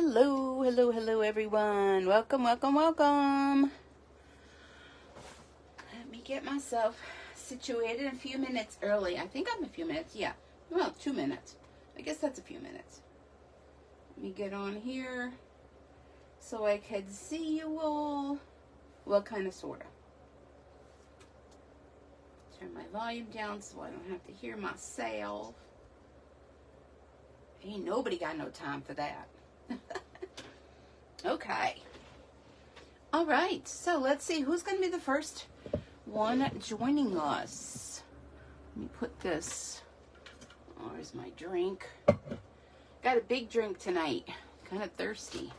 Hello, hello, hello, everyone. Welcome, welcome, welcome. Let me get myself situated a few minutes early. I think I'm a few minutes. Yeah, well, 2 minutes. I guess that's a few minutes. Let me get on here so I can see you all. Well, kind of, sort of. Turn my volume down so I don't have to hear myself. Ain't nobody got no time for that. Okay. All right. So let's see who's going to be the first one joining us. Let me put this. Oh, where's my drink? Got a big drink tonight. Kind of thirsty.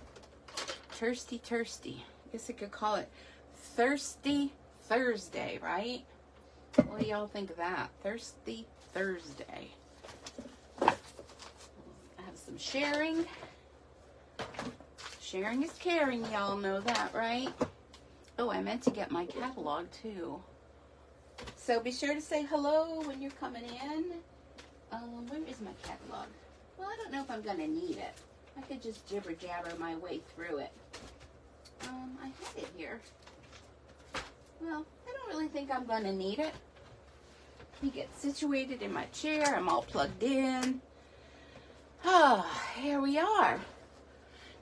Thirsty. I guess I could call it Thirsty Thursday, right? What do y'all think of that? Thirsty Thursday. I have some sharing. Sharing is caring, y'all know that, right? Oh, I meant to get my catalog too. So be sure to say hello when you're coming in. Where is my catalog? Well, I don't know if I'm gonna need it. I could just jibber jabber my way through it. I had it here. Well, I don't really think I'm gonna need it. Let me get situated in my chair. I'm all plugged in. Ah, here we are.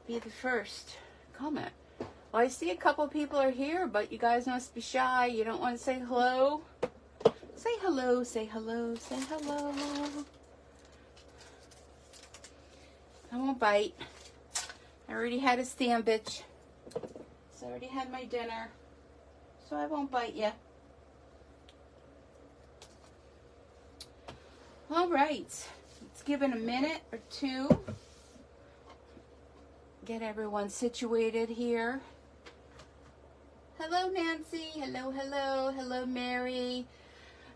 Be the first comment. Well, I see a couple people are here, but you guys must be shy. You don't want to say hello? Say hello, say hello, say hello. I won't bite. I already had a sandwich. So I already had my dinner. So I won't bite you. All right. Let's give it a minute or two. Get everyone situated here. Hello, Nancy. Hello, hello. Hello, Mary.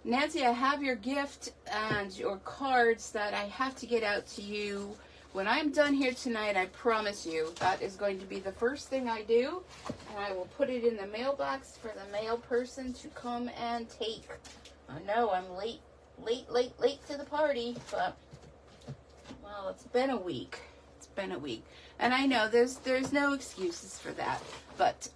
Nancy, I have your gift and your cards that I have to get out to you. When I'm done here tonight, I promise you, that is going to be the first thing I do. And I will put it in the mailbox for the mail person to come and take. I know I'm late to the party, but, well, it's been a week. Been a week, and I know there's no excuses for that, but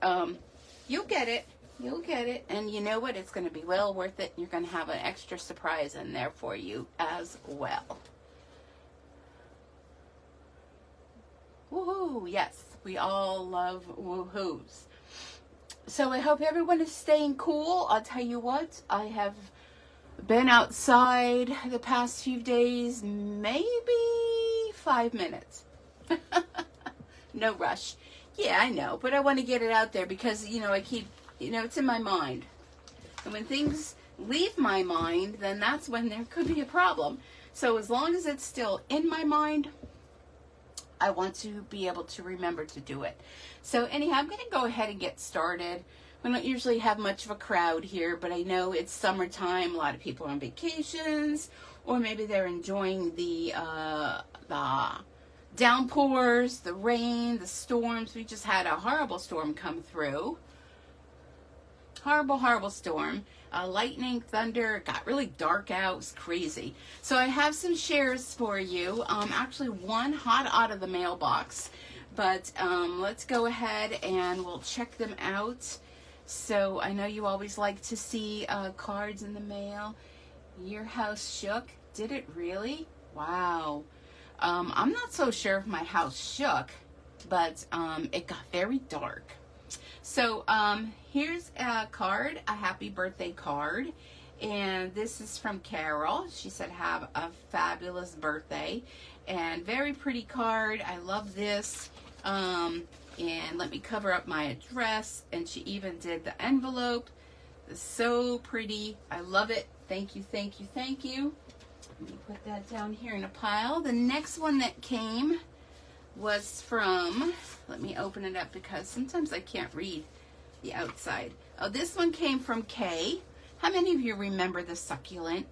you'll get it, and you know what, it's going to be well worth it. You're going to have an extra surprise in there for you as well. Woohoo! Yes, we all love woohoos. So I hope everyone is staying cool. I'll tell you what, I have been outside the past few days, maybe 5 minutes. No rush. Yeah, I know, but I want to get it out there because, I keep, it's in my mind. And when things leave my mind, then that's when there could be a problem. So as long as it's still in my mind, I want to be able to remember to do it. So anyhow, I'm going to go ahead and get started. We don't usually have much of a crowd here, but I know it's summertime. A lot of people are on vacations, or maybe they're enjoying the downpours, the rain, the storms. We just had a horrible storm come through. Horrible storm. Lightning, thunder. It got really dark out. It was crazy. So I have some shares for you. Actually, one hot out of the mailbox. But let's go ahead and we'll check them out. So I know you always like to see cards in the mail. Your house shook. Did it really? Wow. I'm not so sure if my house shook, but it got very dark. So here's a card, a happy birthday card. And this is from Carol. She said, have a fabulous birthday. And very pretty card. I love this. And let me cover up my address. And she even did the envelope. It's so pretty. I love it. Thank you, thank you, thank you. Let me put that down here in a pile. The next one that came was from, let me open it up because sometimes I can't read the outside. Oh, this one came from Kay. How many of you remember the succulent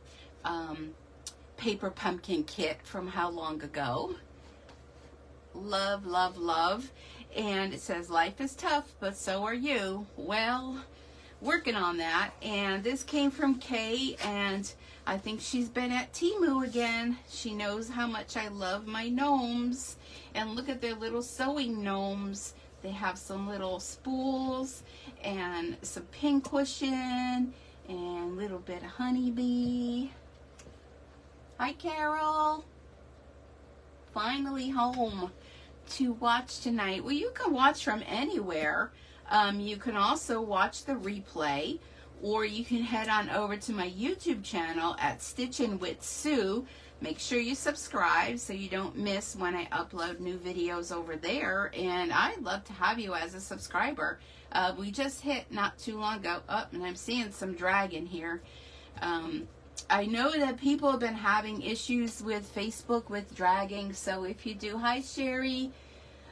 paper pumpkin kit from how long ago? Love, love, love. And it says, life is tough, but so are you. Well, working on that. And this came from Kay, and I think she's been at Temu again. She knows how much I love my gnomes. And look at their little sewing gnomes. They have some little spools and some pincushion and a little bit of honeybee. Hi, Carol. Finally home to watch tonight. Well, you can watch from anywhere. You can also watch the replay, or you can head on over to my YouTube channel at Stitchin' with Sue. Make sure you subscribe so you don't miss when I upload new videos over there. And I'd love to have you as a subscriber. We just hit not too long ago. Oh, and I'm seeing some dragon here. I know that people have been having issues with Facebook with dragging. So if you do, hi Sherry.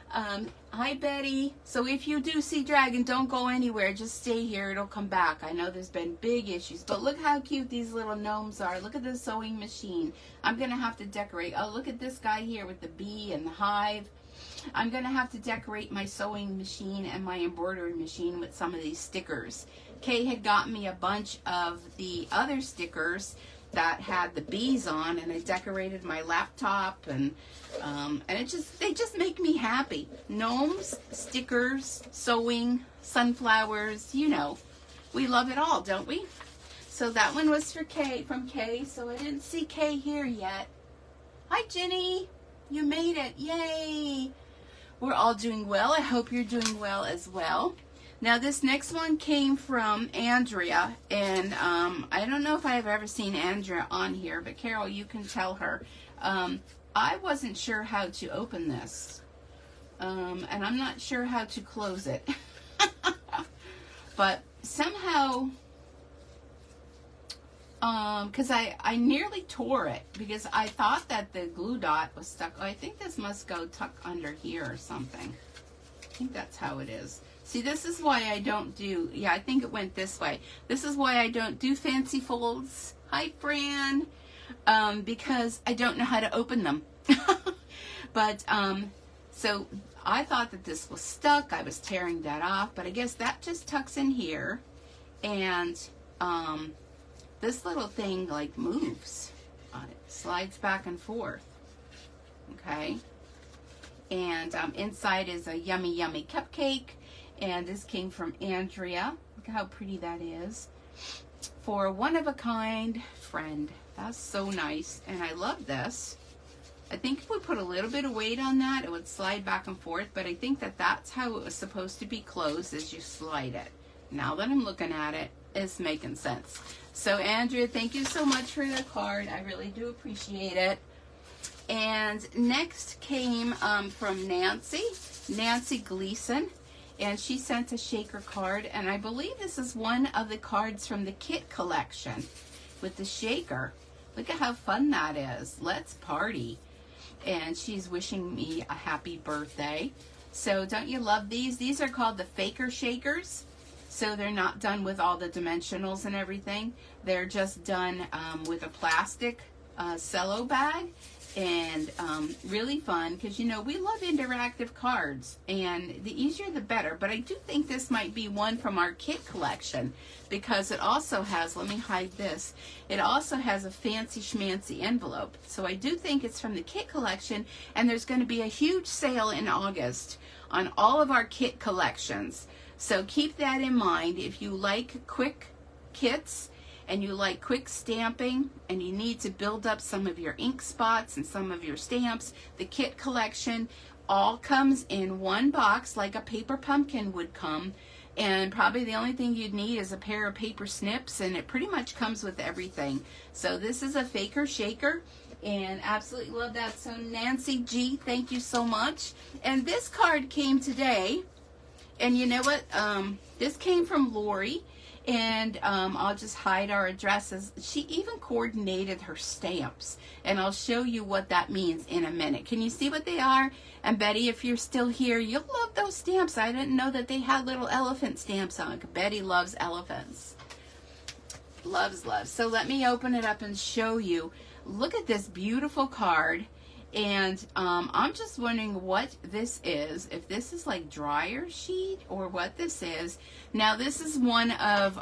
Hi Betty. So if you do see dragon, don't go anywhere. Just stay here. It'll come back. I know there's been big issues, but look how cute these little gnomes are. Look at the sewing machine. I'm going to have to decorate. Oh, look at this guy here with the bee and the hive. I'm going to have to decorate my sewing machine and my embroidery machine with some of these stickers. Kay had got me a bunch of the other stickers that had the bees on, and I decorated my laptop, and they just make me happy. Gnomes, stickers, sewing, sunflowers, you know, we love it all, don't we? So that one was from Kay, so I didn't see Kay here yet. Hi Jenny, you made it, yay! We're all doing well. I hope you're doing well as well. Now this next one came from Andrea, and I don't know if I've ever seen Andrea on here, but Carol, you can tell her. I wasn't sure how to open this, and I'm not sure how to close it. But somehow, because I nearly tore it, because I thought that the glue dot was stuck. Oh, I think this must go tuck under here or something. I think that's how it is. See, this is why I don't do, yeah, I think it went this way. This is why I don't do fancy folds. Hi, Fran. Because I don't know how to open them. But, so I thought that this was stuck. I was tearing that off, but I guess that just tucks in here. And, this little thing, like, moves. It slides back and forth. Okay. And, inside is a yummy, yummy cupcake. And this came from Andrea. Look how pretty that is. For a one-of-a-kind friend. That's so nice. And I love this. I think if we put a little bit of weight on that, it would slide back and forth. But I think that that's how it was supposed to be closed, as you slide it. Now that I'm looking at it, it's making sense. So Andrea, thank you so much for the card. I really do appreciate it. And next came from Nancy Gleason. And she sent a shaker card, and I believe this is one of the cards from the kit collection with the shaker. Look at how fun that is. Let's party. And she's wishing me a happy birthday. So don't you love these? These are called the Faker Shakers. So they're not done with all the dimensionals and everything. They're just done with a plastic cello bag. And really fun, because, you know, we love interactive cards, and the easier the better. But I do think this might be one from our kit collection, because it also has, let me hide this, it also has a fancy schmancy envelope. So I do think it's from the kit collection, and there's going to be a huge sale in August on all of our kit collections. So keep that in mind. If you like quick kits, and you like quick stamping, and you need to build up some of your ink spots and some of your stamps, the kit collection all comes in one box like a paper pumpkin would come, and probably the only thing you'd need is a pair of paper snips, and it pretty much comes with everything. So this is a Faker Shaker, and absolutely love that. So Nancy G, thank you so much. And this card came today, and you know what, this came from Lori. And I'll just hide our addresses. She even coordinated her stamps. And I'll show you what that means in a minute. Can you see what they are? And Betty, if you're still here, you'll love those stamps. I didn't know that they had little elephant stamps on. Betty loves elephants. Loves. So let me open it up and show you. Look at this beautiful card. And I'm just wondering what this is, if this is like dryer sheet or what this is. Now this is one of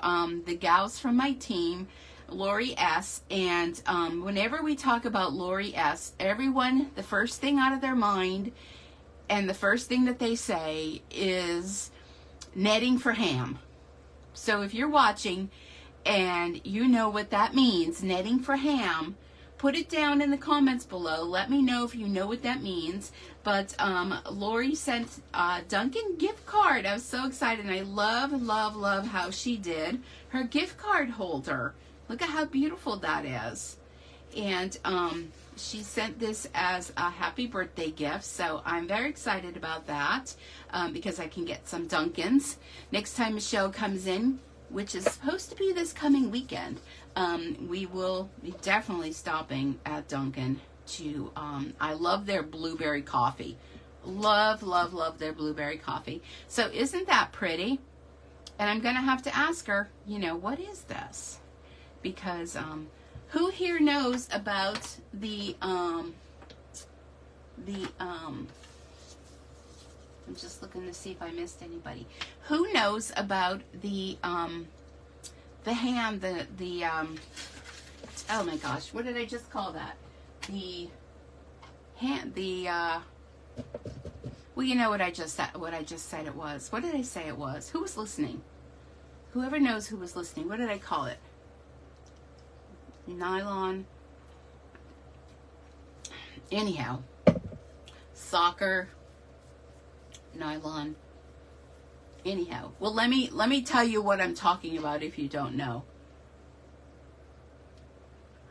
the gals from my team. Lori S. And whenever we talk about Lori S., everyone, the first thing out of their mind and the first thing that they say is netting for ham. So if you're watching and you know what that means, netting for ham, put it down in the comments below. Let me know if you know what that means. But Lori sent a Dunkin' gift card. I was so excited. And I love, love, love how she did her gift card holder. Look at how beautiful that is. And she sent this as a happy birthday gift. So I'm very excited about that because I can get some Dunkins. Next time Michelle comes in, which is supposed to be this coming weekend, we will be definitely stopping at Dunkin' to, I love their blueberry coffee. Love, love, love their blueberry coffee. So isn't that pretty? And I'm going to have to ask her, you know, what is this? Because who here knows about I'm just looking to see if I missed anybody. Who knows about the ham, oh my gosh, what did I just call that? Well, you know what I just said it was. What did I say it was? Who was listening? Whoever knows who was listening, what did I call it? Nylon. Anyhow, soccer, nylon. Anyhow, well, let me tell you what I'm talking about if you don't know.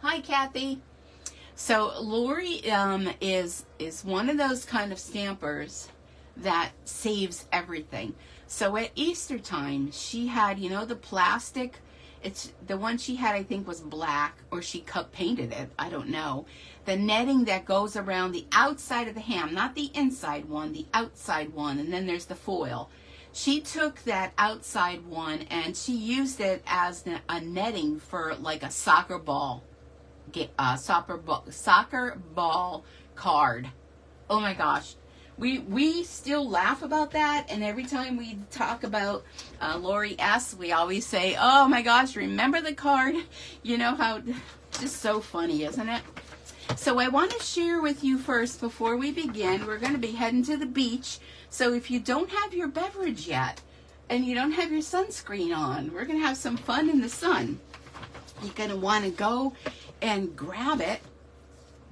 Hi, Kathy. So Lori is one of those kind of stampers that saves everything. So at Easter time, she had, you know, the plastic. It's the one she had, I think, was black, or she cut painted it. I don't know. The netting that goes around the outside of the ham, not the inside one, the outside one, and then there's the foil. She took that outside one and she used it as a netting for like a soccer ball card. Oh my gosh. We still laugh about that, and every time we talk about Lori S., we always say, oh my gosh, remember the card? You know how, just so funny, isn't it? So I want to share with you first, before we begin, we're going to be heading to the beach. So if you don't have your beverage yet, and you don't have your sunscreen on, we're going to have some fun in the sun. You're going to want to go and grab it,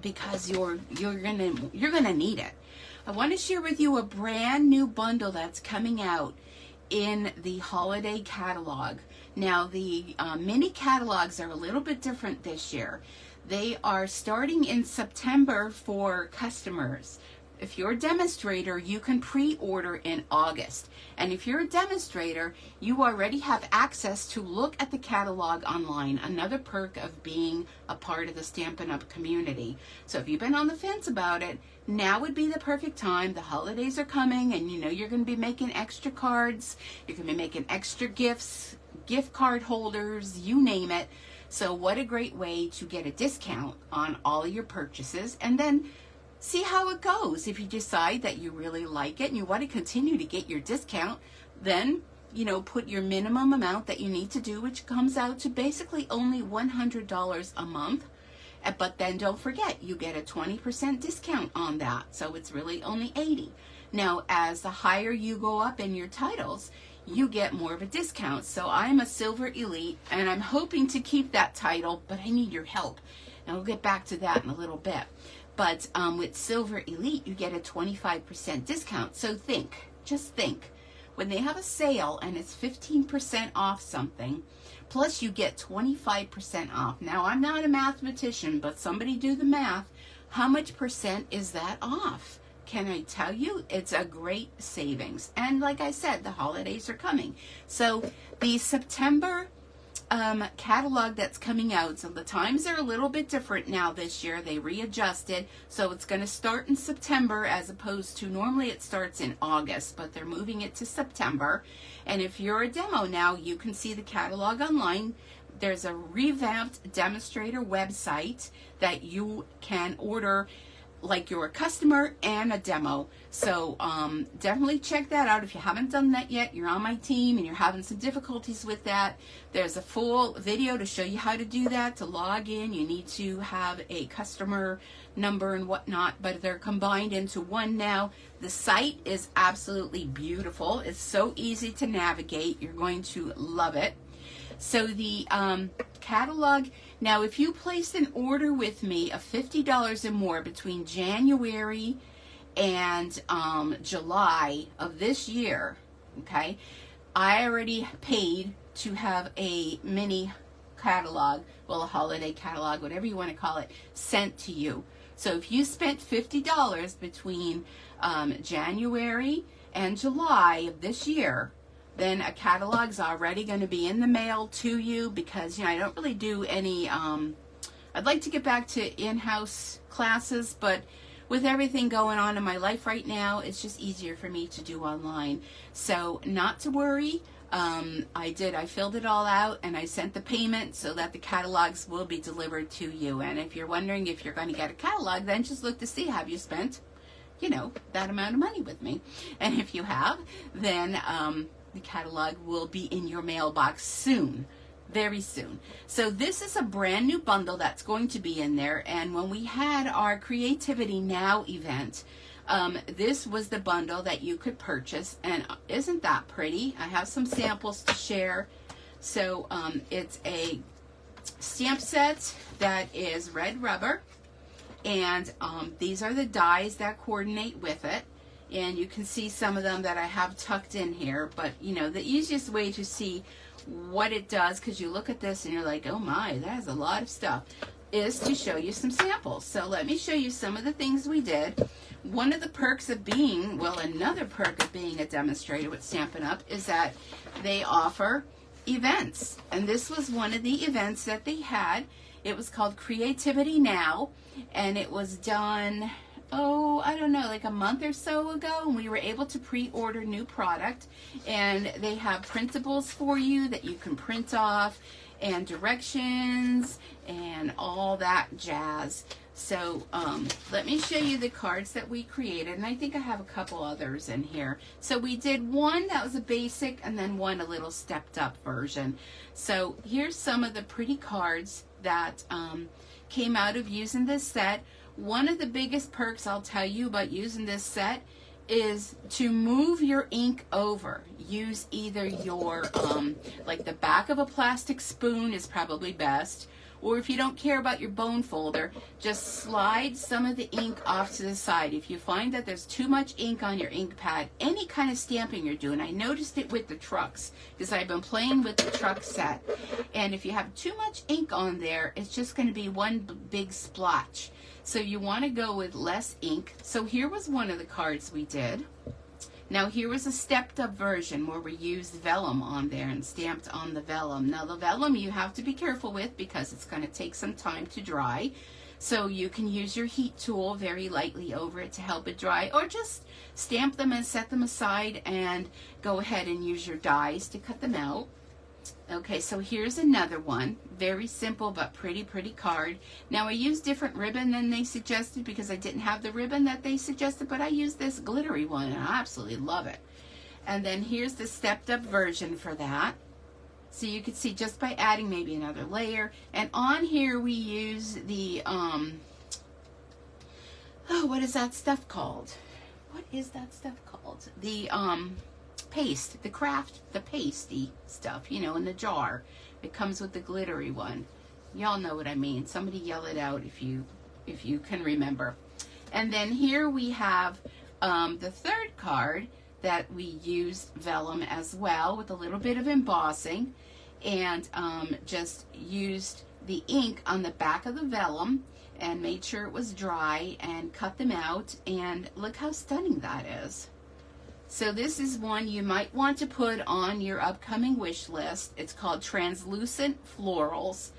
because you're gonna need it. I want to share with you a brand new bundle that's coming out in the holiday catalog. Now the mini catalogs are a little bit different this year. They are starting in September for customers. If you're a demonstrator, you can pre-order in August. And if you're a demonstrator, you already have access to look at the catalog online, another perk of being a part of the Stampin' Up! Community. So if you've been on the fence about it, now would be the perfect time. The holidays are coming, and you know you're going to be making extra cards. You're going to be making extra gifts, gift card holders, you name it. So what a great way to get a discount on all of your purchases, and then see how it goes. If you decide that you really like it and you want to continue to get your discount, then, you know, put your minimum amount that you need to do, which comes out to basically only $100 a month. But then don't forget, you get a 20% discount on that. So it's really only $80. Now, as the higher you go up in your titles, you get more of a discount. So I'm a Silver Elite, and I'm hoping to keep that title, but I need your help. And we'll get back to that in a little bit. But with Silver Elite, you get a 25% discount. So just think, when they have a sale and it's 15% off something, plus you get 25% off. Now, I'm not a mathematician, but somebody do the math. How much percent is that off? Can I tell you? It's a great savings. And like I said, the holidays are coming. So the September catalog that's coming out, so the times are a little bit different now this year. They readjusted, so it's going to start in September as opposed to normally it starts in August, but they're moving it to September. And if you're a demo now, you can see the catalog online. There's a revamped demonstrator website that you can order like you're a customer and a demo. So definitely check that out. If you haven't done that yet, you're on my team and you're having some difficulties with that, there's a full video to show you how to do that. To log in, you need to have a customer number and whatnot, but they're combined into one now. The site is absolutely beautiful. It's so easy to navigate. You're going to love it. So the catalog, now if you placed an order with me of $50 or more between January and July of this year, okay, I already paid to have a mini catalog, well, a holiday catalog, whatever you want to call it, sent to you. So if you spent $50 between January and July of this year, then a catalog's already going to be in the mail to you, because, you know, I don't really do any, I'd like to get back to in-house classes, but with everything going on in my life right now, it's just easier for me to do online. So not to worry. I filled it all out and I sent the payment so that the catalogs will be delivered to you. And if you're wondering if you're going to get a catalog, then just look to see, have you spent, you know, that amount of money with me? And if you have, then the catalog will be in your mailbox soon, very soon. So this is a brand new bundle that's going to be in there. And when we had our Creativity Now event, this was the bundle that you could purchase, and isn't that pretty? I have some samples to share. So it's a stamp set that is red rubber, and these are the dies that coordinate with it, and you can see some of them that I have tucked in here. But you know, the easiest way to see what it does, because you look at this and you're like, oh my, that is a lot of stuff, is to show you some samples. So let me show you some of the things we did. One of the perks of being, well, another perk of being a demonstrator with Stampin' Up! Is that they offer events. And this was one of the events that they had. It was called Creativity Now, and it was done, oh, I don't know, like a month or so ago, and we were able to pre-order new product. And they have printables for you that you can print off, and directions, and all that jazz. So let me show you the cards that we created, and I think I have a couple others in here. So we did one that was a basic, and then one a little stepped up version. So here's some of the pretty cards that came out of using this set. One of the biggest perks I'll tell you about using this set is to move your ink over. Use either your, like the back of a plastic spoon is probably best, or if you don't care about your bone folder, just slide some of the ink off to the side. If you find that there's too much ink on your ink pad, any kind of stamping you're doing, I noticed it with the trucks, because I've been playing with the truck set, and if you have too much ink on there, it's just going to be one big splotch. So you want to go with less ink. So here was one of the cards we did. Now here was a stepped up version where we used vellum on there and stamped on the vellum. Now the vellum you have to be careful with, because it's going to take some time to dry. So you can use your heat tool very lightly over it to help it dry, or just stamp them and set them aside and go ahead and use your dies to cut them out. Okay, so here's another one. Very simple but pretty card. Now I used different ribbon than they suggested because I didn't have the ribbon that they suggested, but I used this glittery one and I absolutely love it. And then here's the stepped up version for that. So you can see just by adding maybe another layer. And on here we use the, oh, what is that stuff called? What is that stuff called? The, paste, the pasty stuff, you know, in the jar. It comes with the glittery one. Y'all know what I mean. Somebody yell it out if you can remember. And then here we have the third card that we used vellum as well, with a little bit of embossing, and just used the ink on the back of the vellum and made sure it was dry and cut them out, and look how stunning that is. So this is one you might want to put on your upcoming wish list. It's called Translucent Florals,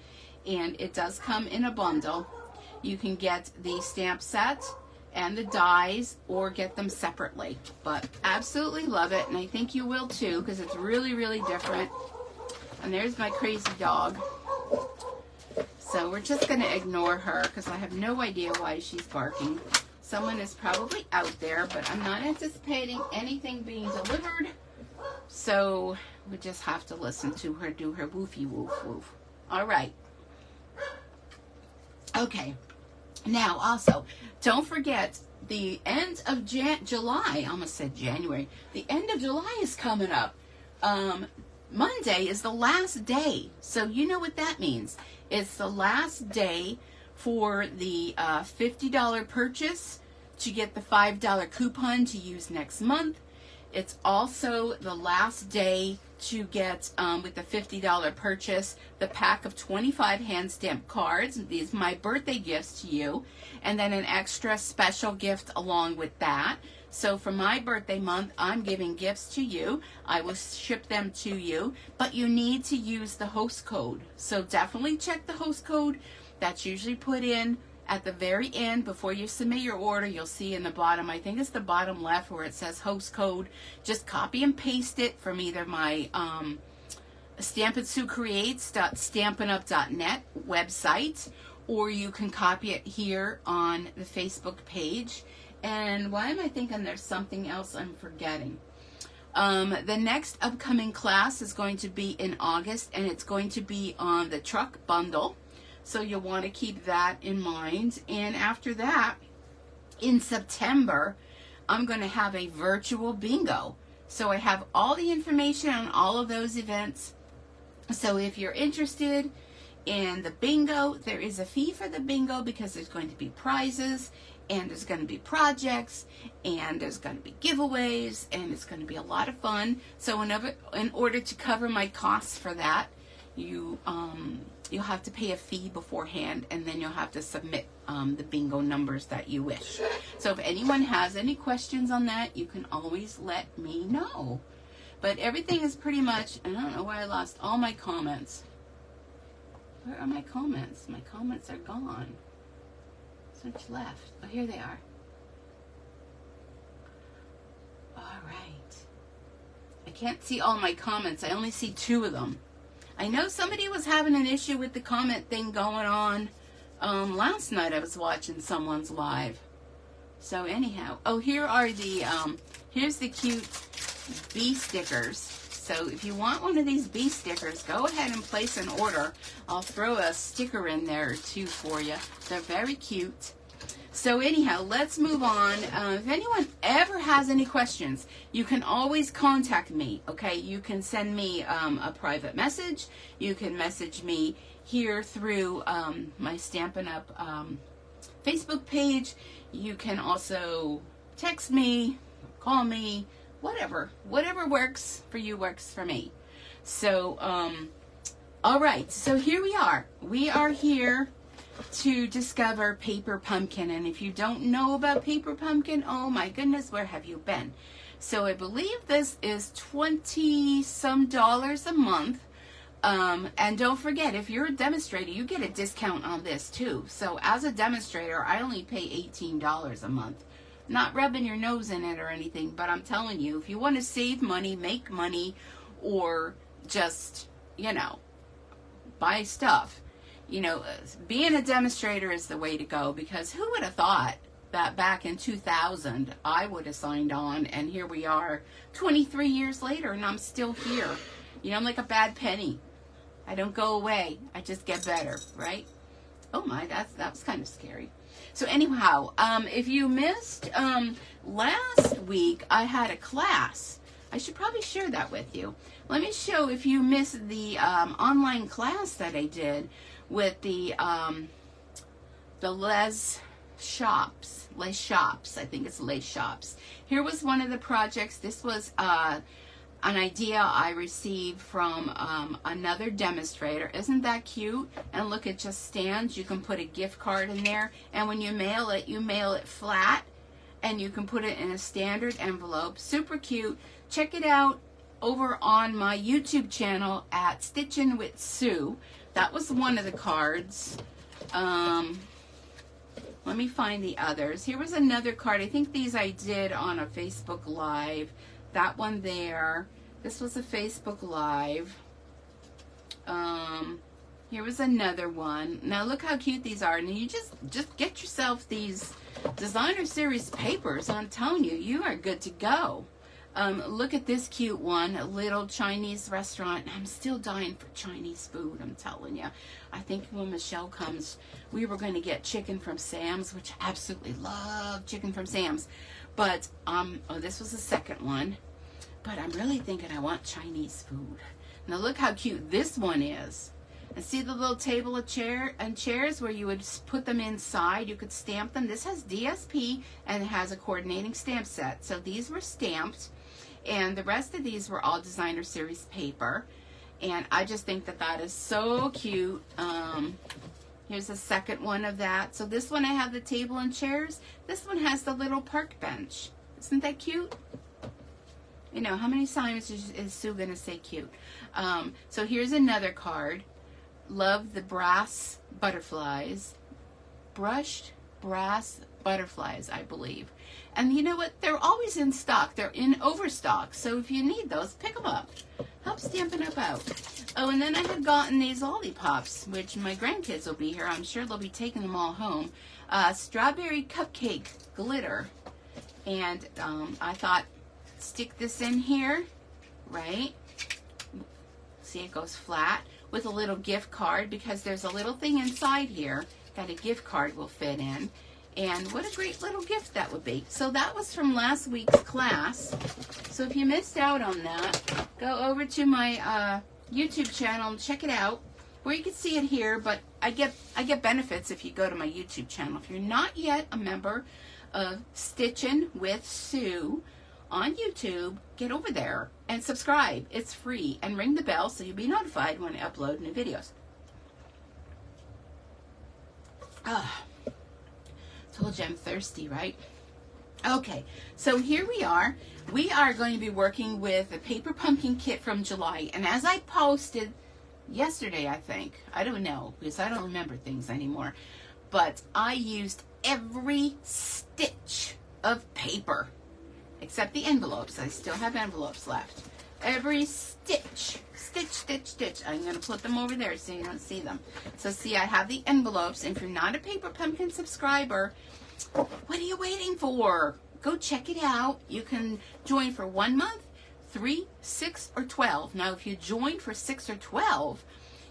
and it does come in a bundle. You can get the stamp set and the dies, or get them separately. But absolutely love it, and I think you will too, because it's really different. And there's my crazy dog. So we're just going to ignore her because I have no idea why she's barking. Someone is probably out there, but I'm not anticipating anything being delivered. So we just have to listen to her do her woofy woof woof. All right. Okay. Now, also, don't forget the end of July. I almost said January. The end of July is coming up. Monday is the last day. So you know what that means. It's the last day for the $50 purchase to get the $5 coupon to use next month. It's also the last day to get, with the $50 purchase, the pack of 25 hand stamped cards. These are my birthday gifts to you. And then an extra special gift along with that. So for my birthday month, I'm giving gifts to you. I will ship them to you. But you need to use the host code. So definitely check the host code. That's usually put in at the very end before you submit your order. You'll see in the bottom, I think it's the bottom left where it says host code. Just copy and paste it from either my stampinsuecreates.stampinup.net website, or you can copy it here on the Facebook page. And why am I thinking there's something else I'm forgetting? The next upcoming class is going to be in August, and it's going to be on the truck bundle. So you'll want to keep that in mind. And after that, in September, I'm going to have a virtual bingo. So I have all the information on all of those events. So if you're interested in the bingo, there is a fee for the bingo because there's going to be prizes, and there's going to be projects, and there's going to be giveaways, and it's going to be a lot of fun. So in order to cover my costs for that, you'll have to pay a fee beforehand, and then you'll have to submit the bingo numbers that you wish. So if anyone has any questions on that, you can always let me know. But everything is pretty much, and I don't know why I lost all my comments. Where are my comments? My comments are gone. Switch left. Oh, here they are. All right. I can't see all my comments. I only see 2 of them. I know somebody was having an issue with the comment thing going on. Last night I was watching someone's live. So anyhow, oh, here are the, here's the cute bee stickers. So if you want one of these bee stickers, go ahead and place an order. I'll throw a sticker in there too for you. They're very cute. So anyhow, let's move on. If anyone ever has any questions, you can always contact me, okay? You can send me a private message. You can message me here through my Stampin' Up! Facebook page. You can also text me, call me, whatever. Whatever works for you works for me. So, all right. So here we are. We are here to discover Paper Pumpkin. And if you don't know about Paper Pumpkin, oh my goodness, where have you been? So I believe this is $20-some a month. And don't forget, if you're a demonstrator, you get a discount on this too. So as a demonstrator, I only pay $18 a month. Not rubbing your nose in it or anything, but I'm telling you, if you want to save money, make money, or just, you know, buy stuff, you know, being a demonstrator is the way to go, because who would have thought that back in 2000 I would have signed on, and here we are 23 years later and I'm still here. You know, I'm like a bad penny. I don't go away. I just get better, right? Oh my, that was kind of scary. So anyhow, if you missed last week, I had a class. I should probably share that with you. Let me show, if you missed the online class that I did with the Les Shops, I think it's Les Shops. Here was one of the projects. This was an idea I received from another demonstrator. Isn't that cute? And look, it just stands. You can put a gift card in there, and when you mail it flat, and you can put it in a standard envelope. Super cute. Check it out over on my YouTube channel at Stitchin' with Sue. That was one of the cards. Let me find the others. Here was another card. I think these I did on a Facebook Live. That one there. This was a Facebook Live. Here was another one. Now look how cute these are. And you just get yourself these designer series papers, I'm telling you, you are good to go. Look at this cute one, a little Chinese restaurant. I'm still dying for Chinese food, I'm telling you. I think when Michelle comes, we were going to get chicken from Sam's, which I absolutely love chicken from Sam's. But, oh, this was the second one. But I'm really thinking I want Chinese food. Now look how cute this one is. And see the little table of chairs where you would put them inside. You could stamp them. This has DSP and it has a coordinating stamp set. So these were stamped. And the rest of these were all designer series paper. And I just think that that is so cute. Here's a second one of that. So this one I have the table and chairs. This one has the little park bench. Isn't that cute? You know, how many times is Sue going to say cute? So here's another card. Love the brass butterflies. Brushed brass butterflies, I believe. And you know what? They're always in stock. They're in overstock. So if you need those, pick them up. Help Stampin' Up! Out. Oh, and then I had gotten these lollipops, which my grandkids will be here. I'm sure they'll be taking them all home. Strawberry cupcake glitter. And I thought, stick this in here, right? See, it goes flat with a little gift card because there's a little thing inside here that a gift card will fit in. And what a great little gift that would be. So that was from last week's class. So if you missed out on that, go over to my YouTube channel and check it out. Or you can see it here, but I get benefits if you go to my YouTube channel. If you're not yet a member of Stitchin' with Sue on YouTube, get over there and subscribe. It's free. And ring the bell so you'll be notified when I upload new videos. Told you I'm thirsty, right? Okay, so here we are. We are going to be working with a paper pumpkin kit from July. And as I posted yesterday, I think, I don't know, because I don't remember things anymore, but I used every stitch of paper, except the envelopes. I still have envelopes left. Every stitch, stitch, stitch, stitch. I'm going to put them over there so you don't see them. So see, I have the envelopes. And if you're not a Paper Pumpkin subscriber, what are you waiting for? Go check it out. You can join for 1 month, 3, 6, or 12. Now, if you join for 6 or 12,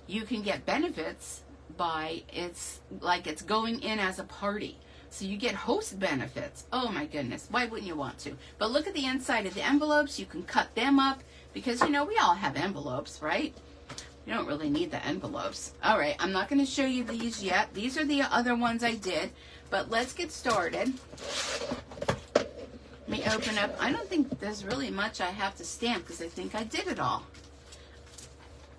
you can get benefits by, it's like it's going in as a party. So you get host benefits. Oh my goodness, why wouldn't you want to? But look at the inside of the envelopes. You can cut them up because, you know, we all have envelopes, right? You don't really need the envelopes. All right, I'm not going to show you these yet. These are the other ones I did. But let's get started. Let me open up. I don't think there's really much I have to stamp because I think I did it all.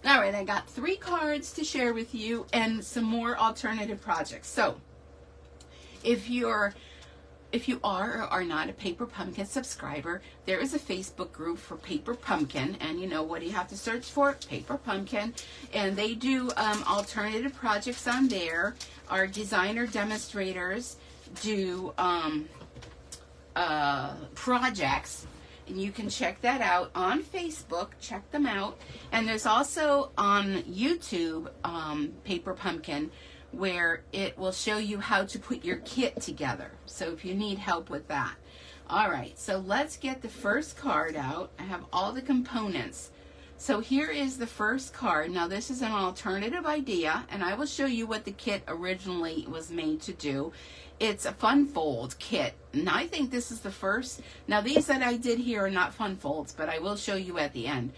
All right, I got 3 cards to share with you and some more alternative projects. So, if you are or are not a Paper Pumpkin subscriber, there is a Facebook group for Paper Pumpkin, and you know what do you have to search for? Paper Pumpkin, and they do alternative projects on there. Our designer demonstrators do projects, and you can check that out on Facebook. Check them out, and there's also on YouTube Paper Pumpkin, where it will show you how to put your kit together. So if you need help with that. All right, so let's get the first card out. I have all the components. So here is the first card. Now this is an alternative idea, and I will show you what the kit originally was made to do. It's a fun fold kit, and I think this is the first. Now these that I did here are not fun folds, but I will show you at the end.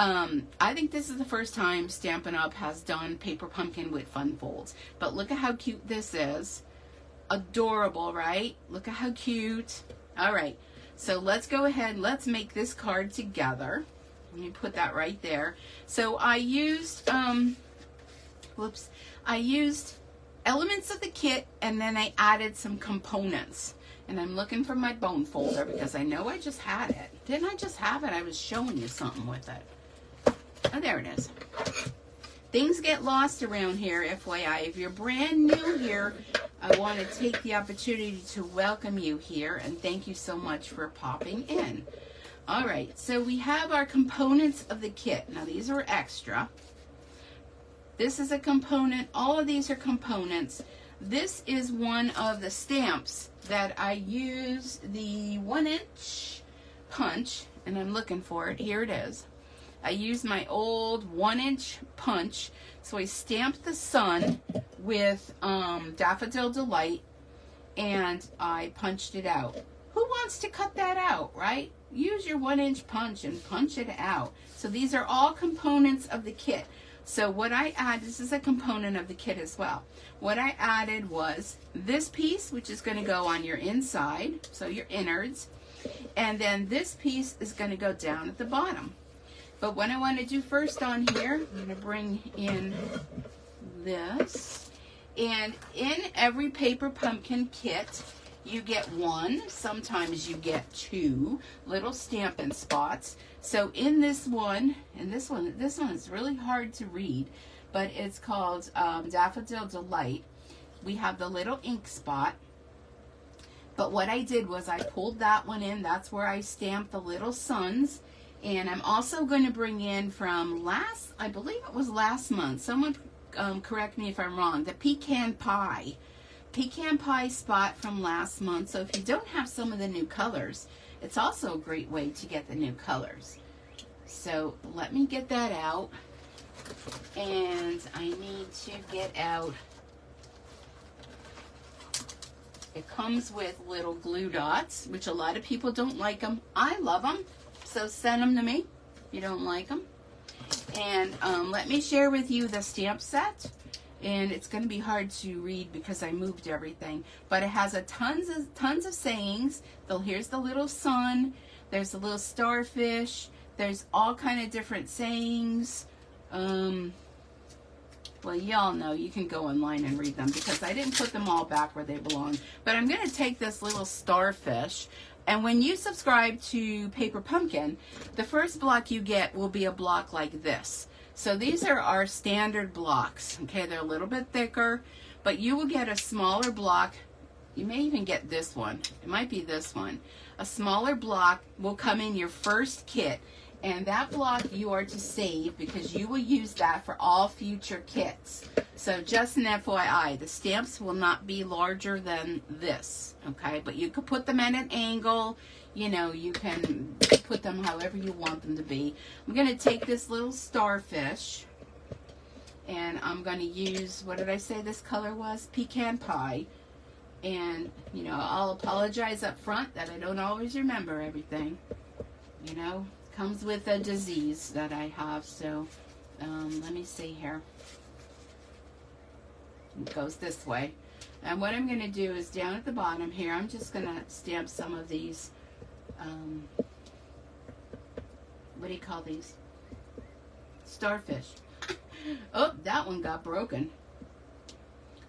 I think this is the first time Stampin' Up! Has done Paper Pumpkin with fun folds. But look at how cute this is. Adorable, right? Look at how cute. All right, so let's go ahead and let's make this card together. Let me put that right there. So I used, I used elements of the kit, and then I added some components. And I'm looking for my bone folder because I know I just had it. Didn't I just have it? I was showing you something with it. Oh, there it is. Things get lost around here, FYI. If you're brand new here, I want to take the opportunity to welcome you here, and thank you so much for popping in. All right, so we have our components of the kit. Now, these are extra. This is a component. All of these are components. This is one of the stamps that I use the 1-inch punch, and I'm looking for it. Here it is. I used my old 1-inch punch, so I stamped the sun with Daffodil Delight, and I punched it out. Who wants to cut that out, right? Use your 1-inch punch and punch it out. So these are all components of the kit. So what I add, this is a component of the kit as well. What I added was this piece, which is going to go on your inside, so your innards, and then this piece is going to go down at the bottom. But what I want to do first on here, I'm going to bring in this, and in every Paper Pumpkin kit, you get one, sometimes you get two little Stampin' spots. So in this one, and this one is really hard to read, but it's called Daffodil Delight. We have the little ink spot. But what I did was I pulled that one in. That's where I stamped the little suns. And I'm also going to bring in from I believe it was last month. Someone correct me if I'm wrong. The pecan pie spot from last month. So if you don't have some of the new colors, it's also a great way to get the new colors. So let me get that out. And I need to get out, it comes with little glue dots, which a lot of people don't like them. I love them, so send them to me if you don't like them. And let me share with you the stamp set. And it's going to be hard to read because I moved everything. But it has tons of sayings. Here's the little sun. There's the little starfish. There's all kind of different sayings. Well, y'all know, you can go online and read them because I didn't put them all back where they belong. But I'm going to take this little starfish, and when you subscribe to Paper Pumpkin, the first block you get will be a block like this. So these are our standard blocks. Okay, they're a little bit thicker, but you will get a smaller block. You may even get this one. It might be this one. A smaller block will come in your first kit. And that block you are to save because you will use that for all future kits. So just an FYI, the stamps will not be larger than this, okay? But you could put them at an angle. You know, you can put them however you want them to be. I'm going to take this little starfish, and I'm going to use, what did I say this color was? Pecan pie. And, you know, I'll apologize up front that I don't always remember everything, you know. Comes with a disease that I have, so let me see here. It goes this way. And what I'm going to do is down at the bottom here, I'm just going to stamp some of these, what do you call these? Starfish. Oh, that one got broken.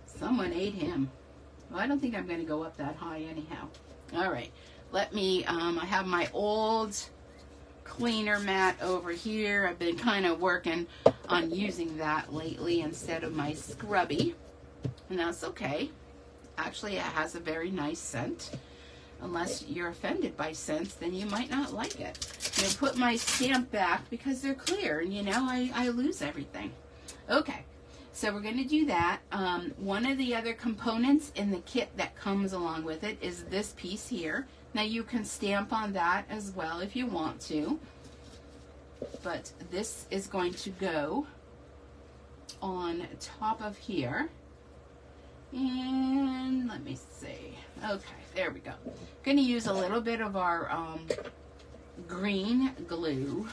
Someone ate him. Well, I don't think I'm going to go up that high anyhow. All right, let me, I have my old cleaner mat over here. I've been kind of working on using that lately instead of my scrubby, and that's okay. Actually, it has a very nice scent. Unless you're offended by scents, then you might not like it. I'm going to put my stamp back because they're clear, and you know, I lose everything. Okay, so we're going to do that. One of the other components in the kit that comes along with it is this piece here. Now you can stamp on that as well if you want to, but this is going to go on top of here. And let me see. Okay, there we go. I'm going to use a little bit of our green glue.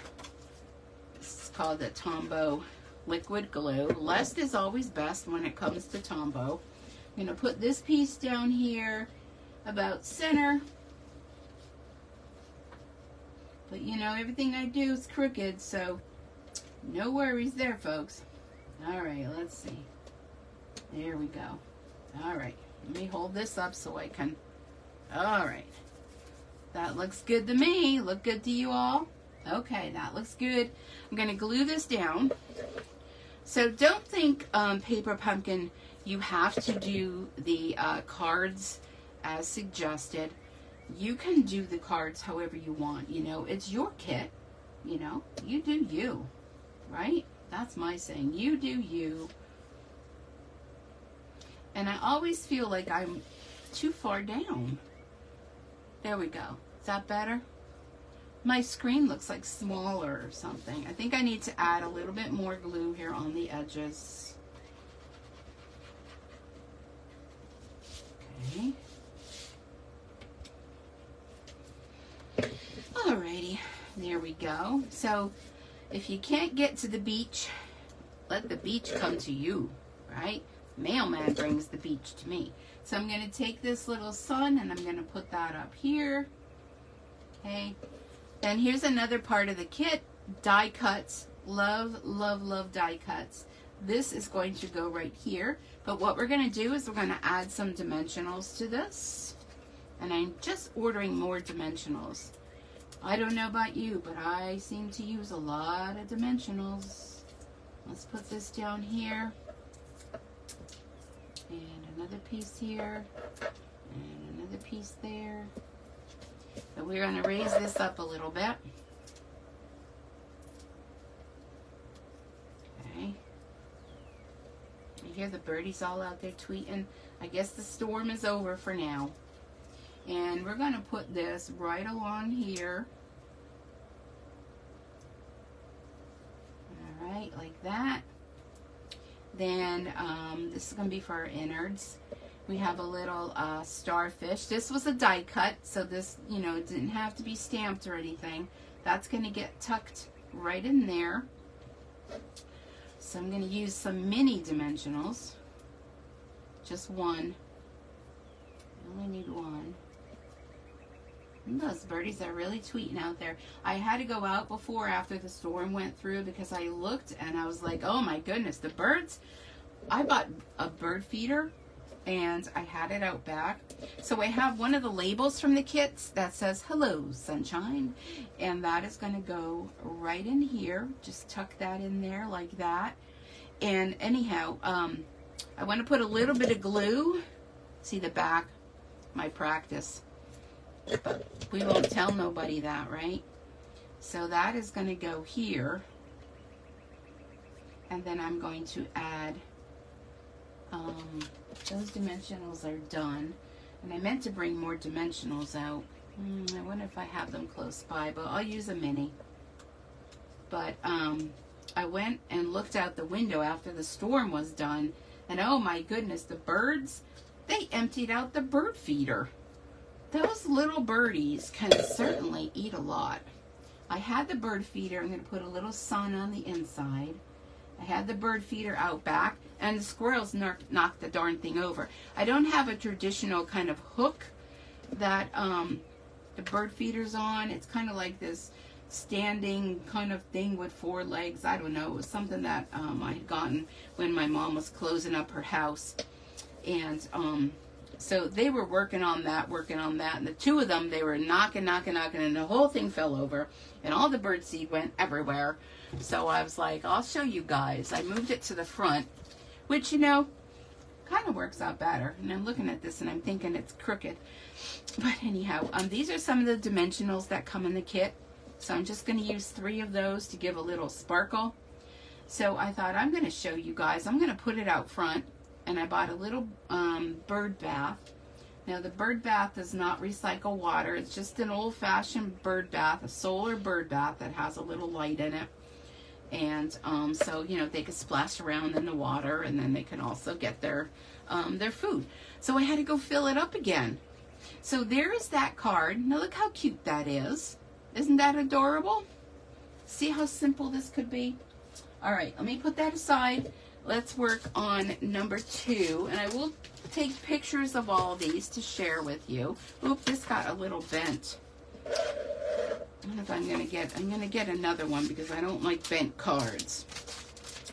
This is called the Tombow liquid glue. Less is always best when it comes to Tombow. I'm going to put this piece down here about center. But you know, everything I do is crooked, so no worries there, folks. All right, let's see. There we go. All right, let me hold this up so I can. All right, that looks good to me. Look good to you all? Okay, that looks good. I'm going to glue this down. So don't think, Paper Pumpkin, you have to do the cards as suggested. You can do the cards however you want, you know, it's your kit, you know, you do you, right? That's my saying, you do you. And I always feel like I'm too far down. There we go. Is that better? My screen looks like smaller or something. I think I need to add a little bit more glue here on the edges. Okay. Alrighty, there we go. So if you can't get to the beach, let the beach come to you, right? Mailman brings the beach to me. So I'm going to take this little sun and I'm going to put that up here. Okay. Then here's another part of the kit, die cuts. Love, love, love die cuts. This is going to go right here. But what we're going to do is we're going to add some dimensionals to this. And I'm just ordering more dimensionals. I don't know about you, but I seem to use a lot of dimensionals. Let's put this down here. And another piece here. And another piece there. So we're going to raise this up a little bit. Okay. You hear the birdies all out there tweeting. I guess the storm is over for now. And we're going to put this right along here. All right, like that. Then this is going to be for our innards. We have a little starfish. This was a die cut, so this, you know, didn't have to be stamped or anything. That's going to get tucked right in there. So I'm going to use some mini dimensionals. Just one. I only need one. And those birdies are really tweeting out there. I had to go out before after the storm went through because I looked and I was like, oh my goodness, the birds. I bought a bird feeder and I had it out back. So I have one of the labels from the kits that says, hello, sunshine. And that is going to go right in here. Just tuck that in there like that. And anyhow, I want to put a little bit of glue. See the back? My practice. But we won't tell nobody that, right? So that is going to go here. And then I'm going to add, those dimensionals are done. And I meant to bring more dimensionals out. I wonder if I have them close by, but I'll use a mini. But I went and looked out the window after the storm was done. And oh my goodness, the birds, they emptied out the bird feeder. Those little birdies can certainly eat a lot. I had the bird feeder. I'm going to put a little sun on the inside. I had the bird feeder out back, and the squirrels knocked the darn thing over. I don't have a traditional kind of hook that the bird feeder's on. It's kind of like this standing kind of thing with 4 legs. I don't know. It was something that I had gotten when my mom was closing up her house. And so they were working on that, and the two of them, they were knocking, and the whole thing fell over, and all the bird seed went everywhere. So I was like, I'll show you guys. I moved it to the front, which, you know, kind of works out better. And I'm looking at this, and I'm thinking it's crooked. But anyhow, these are some of the dimensionals that come in the kit. So I'm just going to use 3 of those to give a little sparkle. So I thought I'm going to show you guys. I'm going to put it out front. And I bought a little bird bath. Now the bird bath does not recycle water. It's just an old-fashioned bird bath, a solar bird bath that has a little light in it. And so, you know, they could splash around in the water, and then they can also get their food. So I had to go fill it up again. So there is that card. Now look how cute that is. Isn't that adorable? See how simple this could be? All right, let me put that aside. Let's work on number 2, and I will take pictures of all of these to share with you. Oop, this got a little bent. I don't know if I'm going to get another one because I don't like bent cards.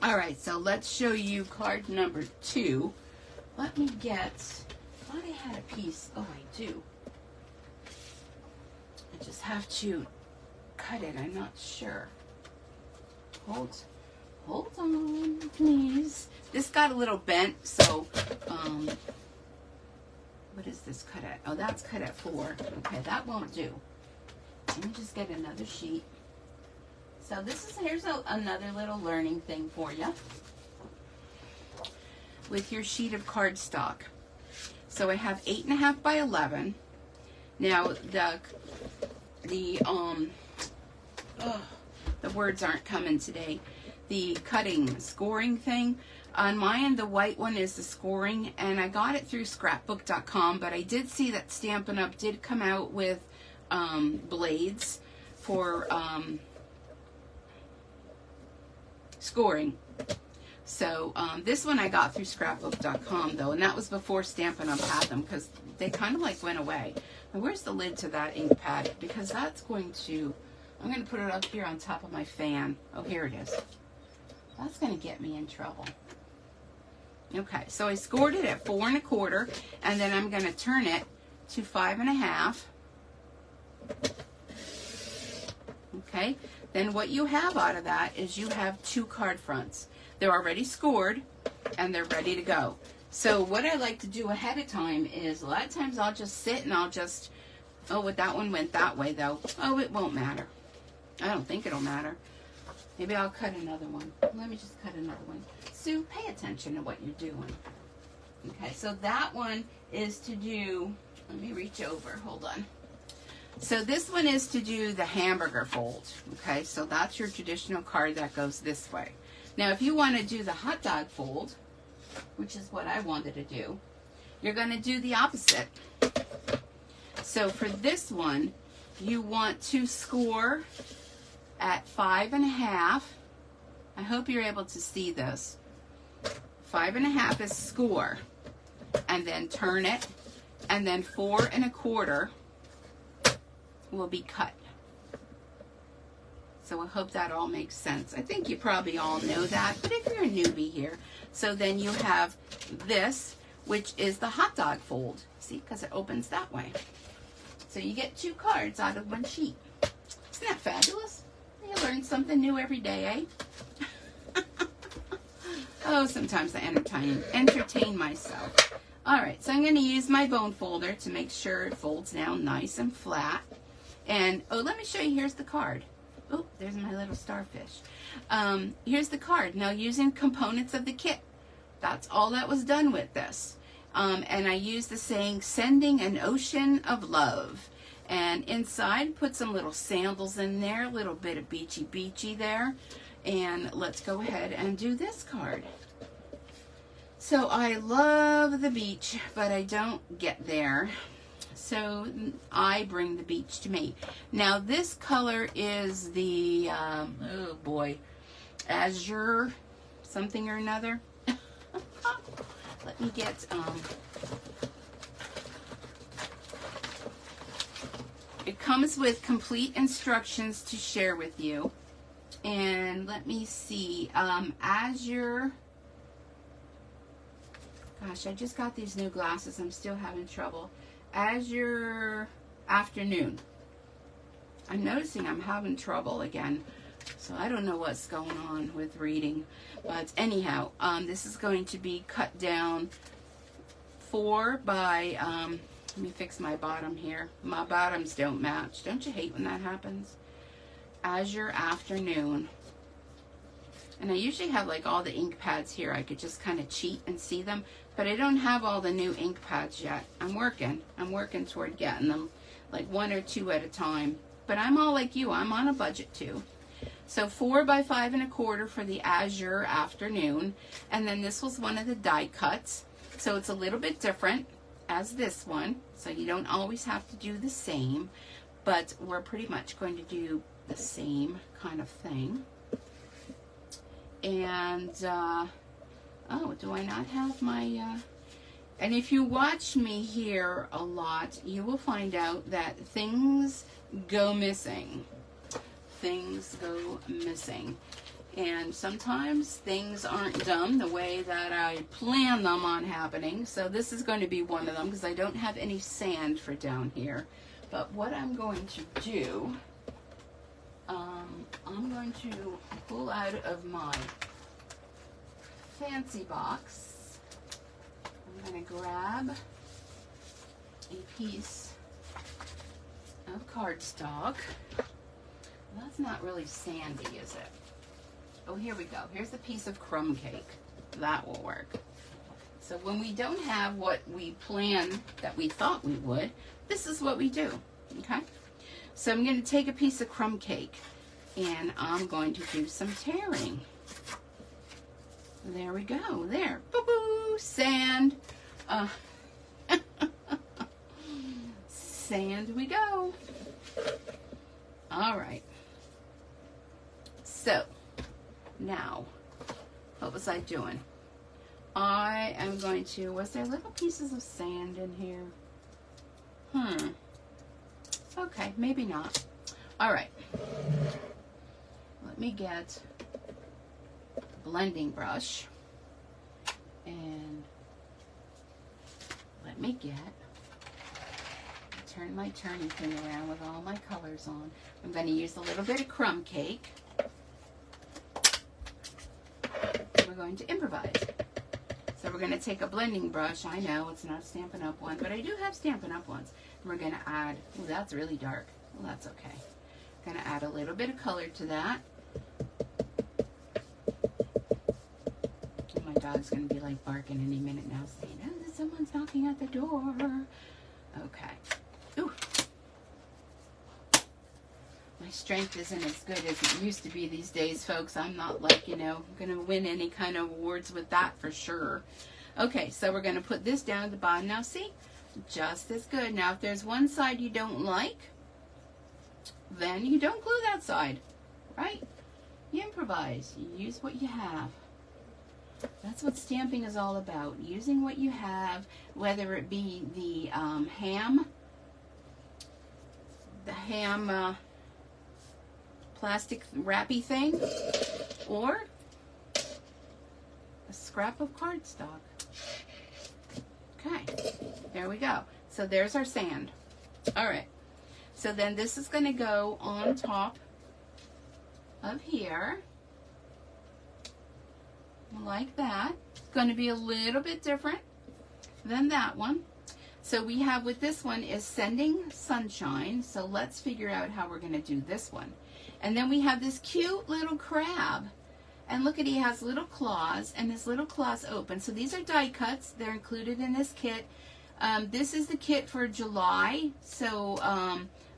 All right, so let's show you card number 2. Let me get, I thought I had a piece. Oh, I do. I just have to cut it. I'm not sure. Hold on, please. This got a little bent, so, what is this cut at? Oh, that's cut at 4. Okay, that won't do. Let me just get another sheet. So here's another little learning thing for you. with your sheet of cardstock. So I have 8.5 by 11. Now the words aren't coming today. The scoring thing. On mine, the white one is the scoring, and I got it through scrapbook.com, but I did see that Stampin' Up! Did come out with blades for scoring. So this one I got through scrapbook.com though, and that was before Stampin' Up! Had them, because they kind of like went away. Now where's the lid to that ink pad? Because that's going to, I'm going to put it up here on top of my fan. Oh, here it is. That's going to get me in trouble. Okay, so I scored it at 4 1/4, and then I'm going to turn it to 5 1/2. Okay, then what you have out of that is you have 2 card fronts. They're already scored and they're ready to go. So what I like to do ahead of time is a lot of times I'll just sit and I'll just, oh, but that one went that way though. Oh, it won't matter. I don't think it'll matter. Maybe I'll cut another one. Let me just cut another one. Sue, pay attention to what you're doing. Okay, so that one is to do, let me reach over, hold on. So this one is to do the hamburger fold. Okay, so that's your traditional card that goes this way. Now if you want to do the hot dog fold, which is what I wanted to do, you're going to do the opposite. So for this one, you want to score at 5 1/2. I hope you're able to see this. 5 1/2 is score, and then turn it, and then 4 1/4 will be cut. So I hope that all makes sense. I think you probably all know that, but if you're a newbie here, so then you have this, which is the hot dog fold. See, because it opens that way. So you get 2 cards out of 1 sheet. Isn't that fabulous? You learn something new every day, eh? Oh, sometimes I entertain myself. All right, so I'm going to use my bone folder to make sure it folds down nice and flat. And, oh, let me show you, here's the card. Oh, there's my little starfish. Here's the card. Now, using components of the kit. That's all that was done with this. And I used the saying, sending an ocean of love. And inside, put some little sandals in there, a little bit of beachy beachy there. And let's go ahead and do this card. So I love the beach, but I don't get there. So I bring the beach to me. Now this color is the, oh boy, azure something or another. Let me get, it comes with complete instructions to share with you. And let me see, azure, gosh, I just got these new glasses. I'm still having trouble. Azure afternoon. I'm noticing I'm having trouble again, so I don't know what's going on with reading. But anyhow, this is going to be cut down 4 by, let me fix my bottom here. My bottoms don't match. Don't you hate when that happens? Azure afternoon. And I usually have like all the ink pads here. I could just kind of cheat and see them. But I don't have all the new ink pads yet. I'm working toward getting them, like 1 or 2 at a time. But I'm all like you. I'm on a budget too. So 4 by 5 1/4 for the azure afternoon. And then this was one of the die cuts. So it's a little bit different as this one. So you don't always have to do the same. But we're pretty much going to do the same kind of thing. And, oh, do I not have my, and if you watch me here a lot, you will find out that things go missing. Things go missing. And sometimes things aren't done the way that I plan them on happening. So this is going to be one of them because I don't have any sand for down here. But what I'm going to do, I'm going to pull out of my fancy box. I'm going to grab a piece of cardstock. That's not really sandy, is it? Oh, here we go. Here's a piece of crumb cake. That will work. So when we don't have what we planned that we thought we would, this is what we do, okay? So I'm going to take a piece of crumb cake and I'm going to do some tearing. There we go, there, boo-boo, sand. Sand we go. All right. So, now, what was I doing? I am going to, was there little pieces of sand in here? Okay, maybe not. All right. Let me get a blending brush and let me turn my turning thing around with all my colors on. I'm going to use a little bit of crumb cake. We're going to improvise. So we're going to take a blending brush. I know it's not a Stampin' Up! One, but I do have Stampin' Up! Ones. And we're going to add, oh, that's really dark. Well, that's okay. I'm going to add a little bit of color to that. And my dog's going to be like barking any minute now saying, oh, someone's knocking at the door. Okay. Ooh. My strength isn't as good as it used to be these days, folks. I'm not like, you know, going to win any kind of awards with that for sure. Okay, so we're going to put this down at the bottom. Now, see? Just as good. Now, if there's one side you don't like, then you don't glue that side, right? You improvise. You use what you have. That's what stamping is all about. Using what you have, whether it be the ham plastic wrappy thing, or a scrap of cardstock. Okay, there we go. So there's our sand. All right. So then this is going to go on top of here. Like that. It's going to be a little bit different than that one. So we have with this one is Sending Sunshine. So let's figure out how we're going to do this one. And then we have this cute little crab. And look at, he has little claws, and his little claws open. So these are die cuts. They're included in this kit. This is the kit for July. So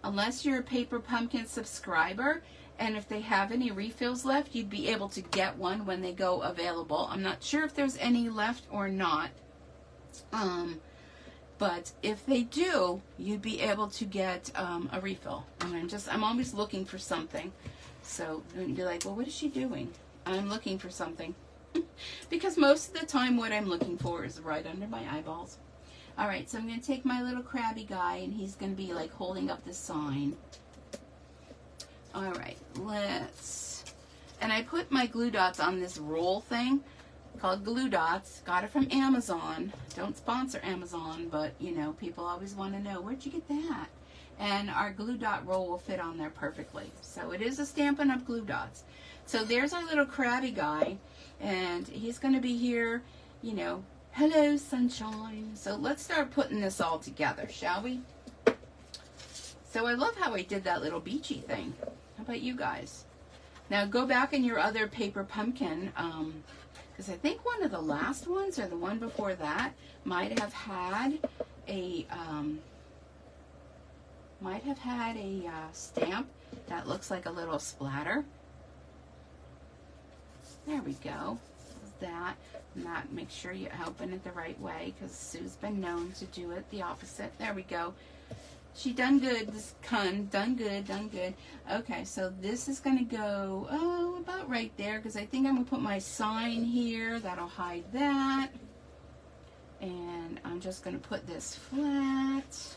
unless you're a Paper Pumpkin subscriber, and if they have any refills left, you'd be able to get one when they go available. I'm not sure if there's any left or not. But if they do, you'd be able to get a refill. And I'm always looking for something. So you'd be like, well, what is she doing? I'm looking for something. Because most of the time what I'm looking for is right under my eyeballs. All right, so I'm going to take my little crabby guy, and he's going to be like holding up the sign. All right, and I put my glue dots on this roll thing called Glue Dots. Got it from Amazon. Don't sponsor Amazon, but you know, people always want to know, where'd you get that? And our glue dot roll will fit on there perfectly. So it is a Stampin' Up! Glue Dots. So there's our little crabby guy, and he's going to be here, you know, hello sunshine. So let's start putting this all together, shall we? So I love how I did that little beachy thing. How about you guys? Now go back in your other Paper Pumpkin, because I think one of the last ones or the one before that might have had a stamp that looks like a little splatter. There we go. That. Not make sure you open it the right way, because Sue's been known to do it the opposite. There we go. She done good, this con. Done good, done good. Okay, so this is going to go, oh, about right there, because I think I'm going to put my sign here. That'll hide that. And I'm just going to put this flat.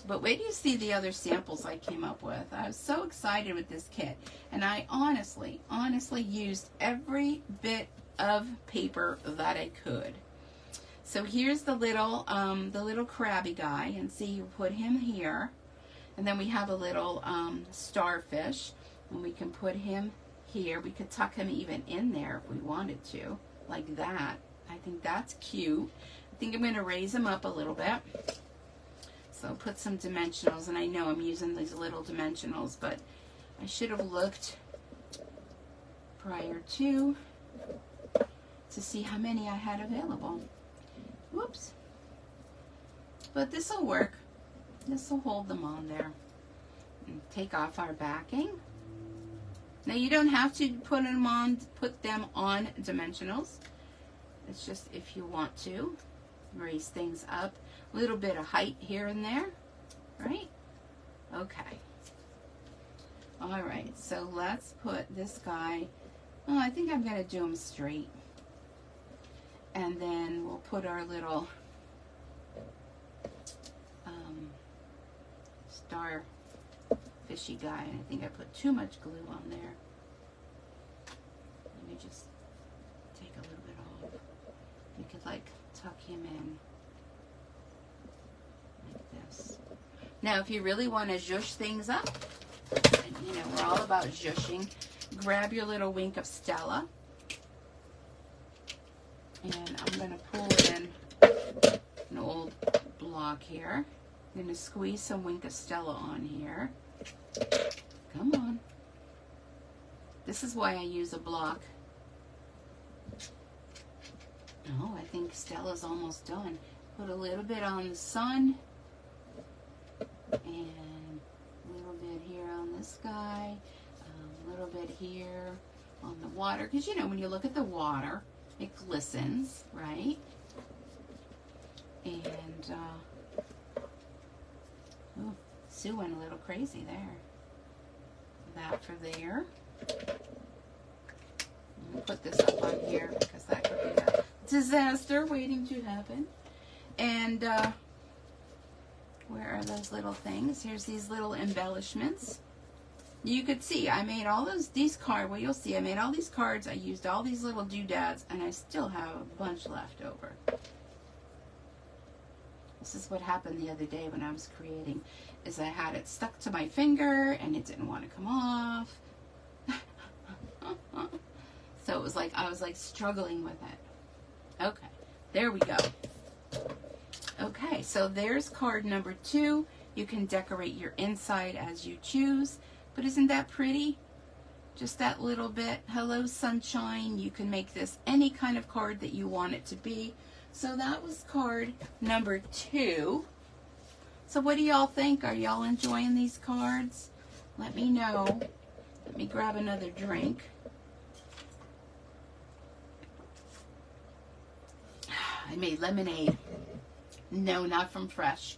But wait till you see the other samples I came up with. I was so excited with this kit. And I honestly used every bit of paper that I could. So here's the little crabby guy, and see, you put him here, and then we have a little starfish, and we can put him here. We could tuck him even in there if we wanted to, like that. I think that's cute. I think I'm going to raise him up a little bit. So I'll put some dimensionals, and I know I'm using these little dimensionals, but I should have looked prior to to see how many I had available. Whoops. But this will work. This will hold them on there. And take off our backing. Now you don't have to put them on dimensionals. It's just if you want to. Raise things up. A little bit of height here and there. Right? Okay. Alright, so let's put this guy, oh, I think I'm going to do him straight. And then we'll put our little star fishy guy. And I think I put too much glue on there. Let me just take a little bit off. You could like tuck him in like this. Now if you really want to zhuzh things up, and, you know, we're all about zhushing, grab your little wink of Stella. And I'm going to pull in an old block here. I'm going to squeeze some wink of Stella on here. Come on. This is why I use a block. Oh, I think Stella's almost done. Put a little bit on the sun. And a little bit here on this guy. A little bit here on the water. Because, you know, when you look at the water, it glistens, right? And, ooh, Sue went a little crazy there. That for there. I'll put this up on here because that could be a disaster waiting to happen. And, where are those little things? Here's these little embellishments. You could see I made all these cards. Well, you'll see I made all these cards. I used all these little doodads, and I still have a bunch left over. This is what happened the other day when I was creating, is I had it stuck to my finger, and it didn't want to come off. So it was like, I was like struggling with it. Okay, there we go. Okay, so there's card number 2. You can decorate your inside as you choose. But isn't that pretty? Just that little bit. Hello, sunshine. You can make this any kind of card that you want it to be. So that was card number 2. So what do y'all think? Are y'all enjoying these cards? Let me know. Let me grab another drink. I made lemonade. No, not from Fresh.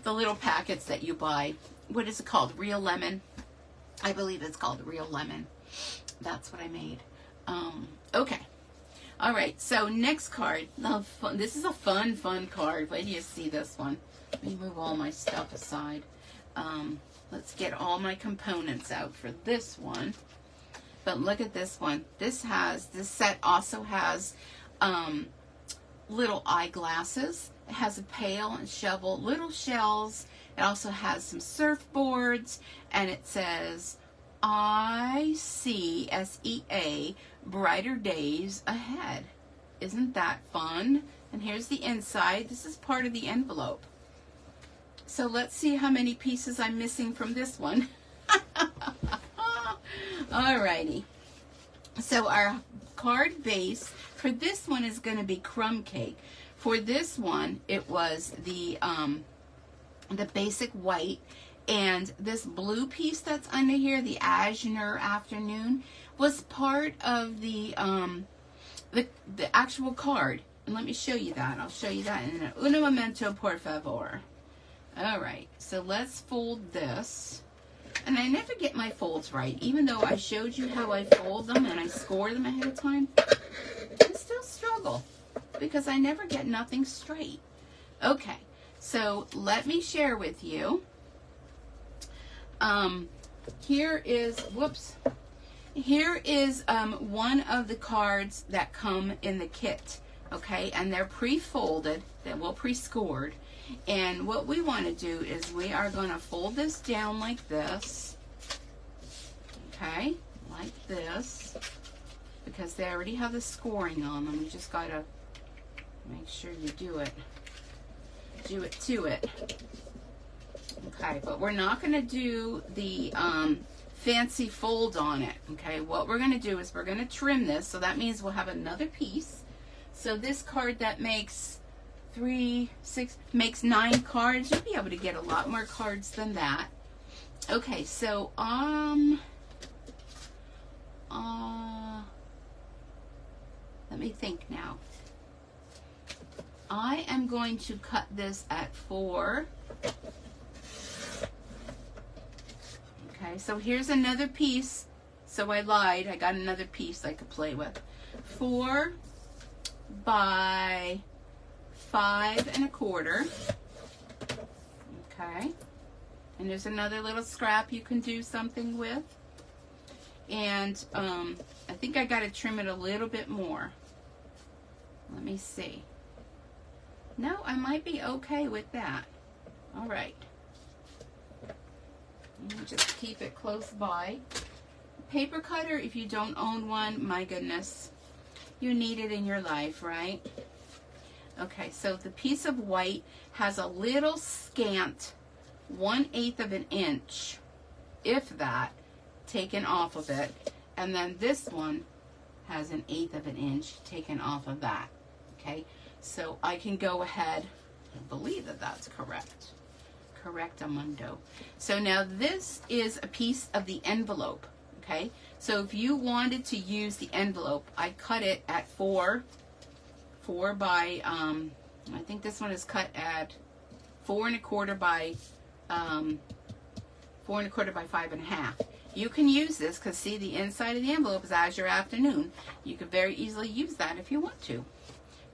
The little packets that you buy. What is it called? Real Lemon. I believe it's called Real Lemon. That's what I made. Okay. All right. So next card. This is a fun card. Wait till you see this one. Let me move all my stuff aside. Let's get all my components out for this one. But look at this one. This set also has little eyeglasses. It has a pail and shovel, little shells. It also has some surfboards, and it says, I see, S-E-A, brighter days ahead. Isn't that fun? And here's the inside. This is part of the envelope. So let's see how many pieces I'm missing from this one. Alrighty. So our card base for this one is going to be crumb cake. For this one, it was the basic white, and this blue piece that's under here, the Azure Afternoon, was part of the actual card. And let me show you that. I'll show you that in un momento, por favor. All right, so let's fold this. And I never get my folds right, even though I showed you how I fold them and I score them ahead of time. I still struggle because I never get nothing straight. Okay, so let me share with you. Here is, here is one of the cards that come in the kit, okay? And they're pre-folded, well, pre-scored. And what we want to do is we are going to fold this down like this, okay? Like this, because they already have the scoring on them. You just got to make sure you do it to it. Okay, but we're not going to do the fancy fold on it. Okay, what we're going to do is we're going to trim this, so that means we'll have another piece. So this card that makes 3, 6, makes 9 cards. You'll be able to get a lot more cards than that. Okay, so let me think now. I am going to cut this at 4. Okay, so here's another piece. So I lied. I got another piece I could play with. 4 by 5 1/4. Okay. And there's another little scrap you can do something with. And I think I got to trim it a little bit more. Let me see. No, I might be okay with that. All right. You just keep it close by. Paper cutter, if you don't own one, my goodness, you need it in your life, right? Okay, so the piece of white has a little scant 1/8 of an inch, if that, taken off of it. And then this one has 1/8 of an inch taken off of that. Okay, so I can go ahead and believe that that's correct. Correctamundo. So now this is a piece of the envelope. Okay, so if you wanted to use the envelope, I cut it at 4 by, I think this one is cut at 4 1/4 by 4 1/4 by 5 1/2. You can use this because see the inside of the envelope is Azure Afternoon. You could very easily use that if you want to.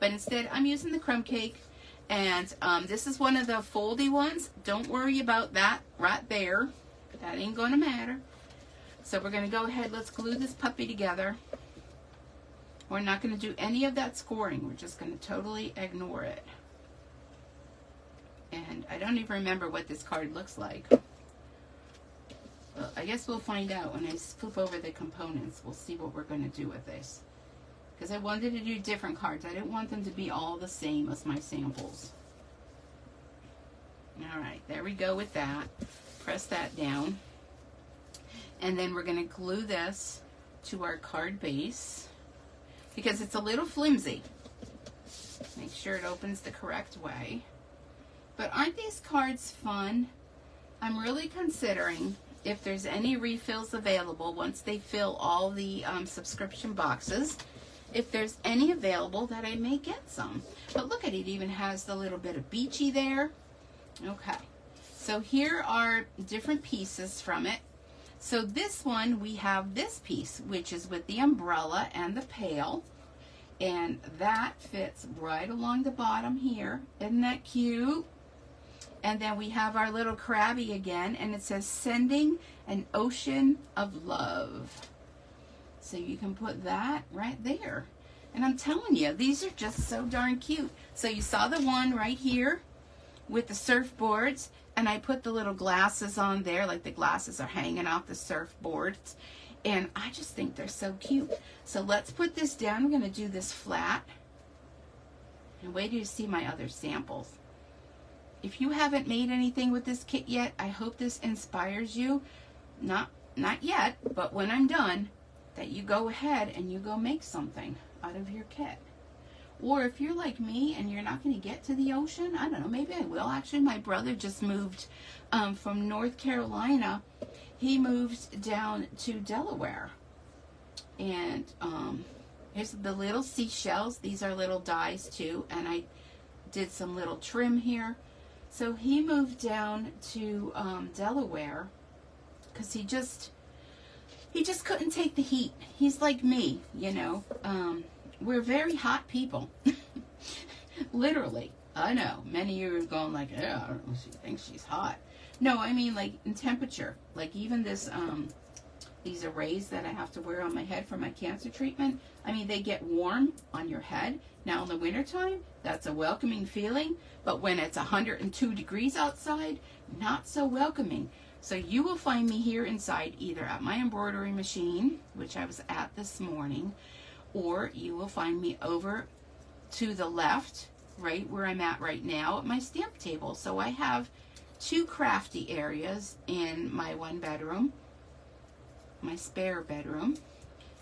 But instead I'm using the crumb cake, and this is one of the foldy ones. Don't worry about that right there. That ain't gonna matter. So we're gonna go ahead, let's glue this puppy together. We're not gonna do any of that scoring. We're just gonna totally ignore it. And I don't even remember what this card looks like. Well, I guess we'll find out when I flip over the components. We'll see what we're going to do with this. Because I wanted to do different cards. I didn't want them to be all the same as my samples. Alright, there we go with that. Press that down. And then we're going to glue this to our card base. Because it's a little flimsy. Make sure it opens the correct way. But aren't these cards fun? I'm really considering if there's any refills available once they fill all the subscription boxes. If there's any available, that I may get some. But look at it, even has the little bit of beachy there. Okay, so here are different pieces from it. So this one, we have this piece, which is with the umbrella and the pail. And that fits right along the bottom here. Isn't that cute? And then we have our little Krabby again, and it says, sending an ocean of love. So you can put that right there. And I'm telling you, these are just so darn cute. So you saw the one right here with the surfboards, and I put the little glasses on there, like the glasses are hanging off the surfboards. And I just think they're so cute. So let's put this down. I'm going to do this flat. And wait till you see my other samples. If you haven't made anything with this kit yet, I hope this inspires you. Not yet, but when I'm done, that you go ahead and you go make something out of your kit. Or if you're like me and you're not going to get to the ocean, I don't know, maybe I will. Actually, my brother just moved from North Carolina. He moved down to Delaware. And here's the little seashells. These are little dies too. And I did some little trim here. So he moved down to Delaware because he just couldn't take the heat. He's like me, you know. We're very hot people. Literally. I know. Many of you are going like, yeah, I don't know, she thinks she's hot. No, I mean like in temperature. Like even this, these arrays that I have to wear on my head for my cancer treatment, I mean, they get warm on your head. Now in the wintertime, that's a welcoming feeling. But when it's 102 degrees outside, not so welcoming. So you will find me here inside either at my embroidery machine, which I was at this morning, or you will find me over to the left, right where I'm at right now, at my stamp table. So I have two crafty areas in my one bedroom. my spare bedroom.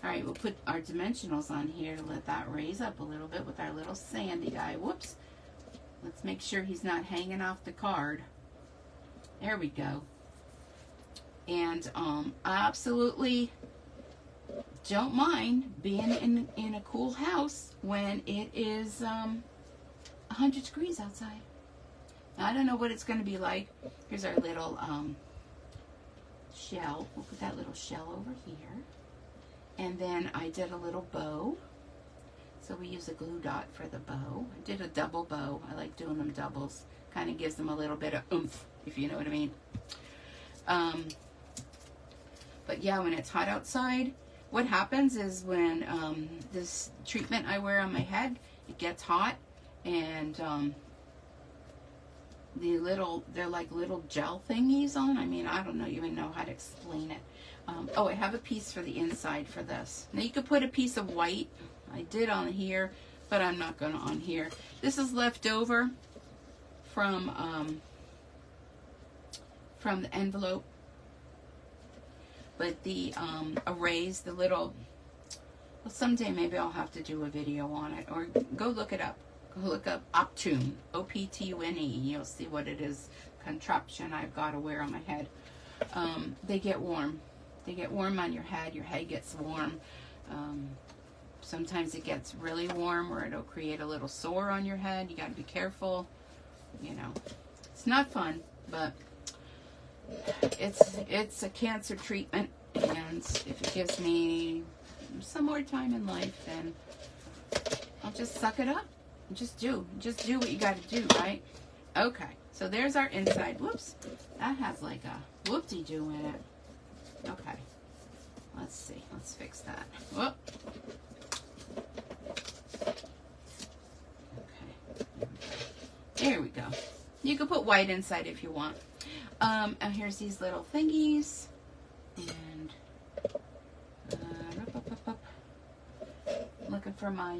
All right, we'll put our dimensionals on here to let that raise up a little bit with our little sandy guy. Whoops. Let's make sure he's not hanging off the card. There we go. And I absolutely don't mind being in a cool house when it is 100 degrees outside. Now, I don't know what it's going to be like. Here's our little shell. We'll put that little shell over here. And then I did a little bow. So we use a glue dot for the bow. I did a double bow. I like doing them doubles. Kind of gives them a little bit of oomph, if you know what I mean. But yeah, when it's hot outside, what happens is when this treatment I wear on my head, it gets hot, and they're like little gel thingies on. I mean, I don't even know how to explain it. Oh, I have a piece for the inside for this. Now you could put a piece of white. I did on here, but I'm not going to on here. This is left over from the envelope. But the arrays, the little, well, someday maybe I'll have to do a video on it, or go look it up. Go look up Optune, O-P-T-U-N-E. You'll see what it is, contraption I've got to wear on my head. They get warm. They get warm on your head gets warm. Sometimes it gets really warm where it'll create a little sore on your head. You got to be careful. You know, it's not fun, but it's a cancer treatment, and if it gives me some more time in life, then I'll just suck it up and just do what you got to do, right? Okay, so there's our inside. Whoops, that has like a whoop-de-doo in it. Okay, let's see, let's fix that. Whoop. Okay, there we go. You can put white inside if you want. And here's these little thingies, and looking for my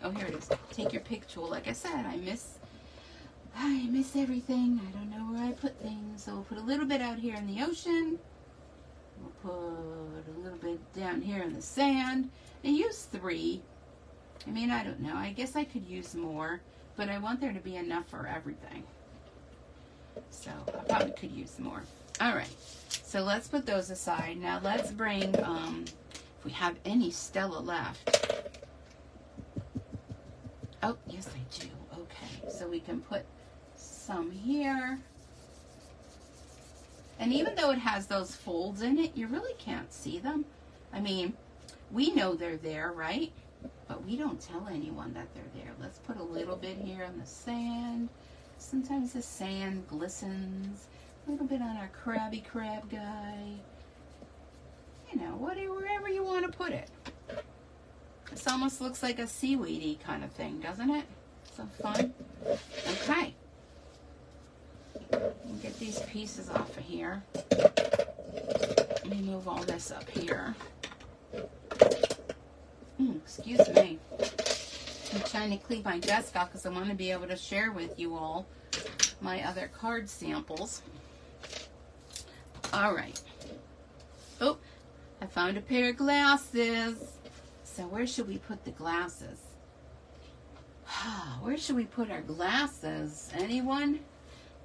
oh, here it is. Take your pick tool. Like I said, I miss everything. I don't know where I put things. So we'll put a little bit out here in the ocean. We'll put a little bit down here in the sand. I use 3. I mean, I don't know. I guess I could use more, but I want there to be enough for everything. So I probably could use more. All right, so let's put those aside. Now let's bring, if we have any Stella left. Oh, yes I do. Okay, so we can put some here. And even though it has those folds in it, you really can't see them. I mean, we know they're there, right? But we don't tell anyone that they're there. Let's put a little bit here on the sand. Sometimes the sand glistens. A little bit on our Krabby Crab guy. You know, wherever you want to put it. This almost looks like a seaweedy kind of thing, doesn't it? So fun. Okay. Get these pieces off of here. Let me move all this up here. Excuse me. I'm trying to clean my desk out because I want to be able to share with you all my other card samples. All right. Oh, I found a pair of glasses. So where should we put the glasses? Where should we put our glasses? Anyone?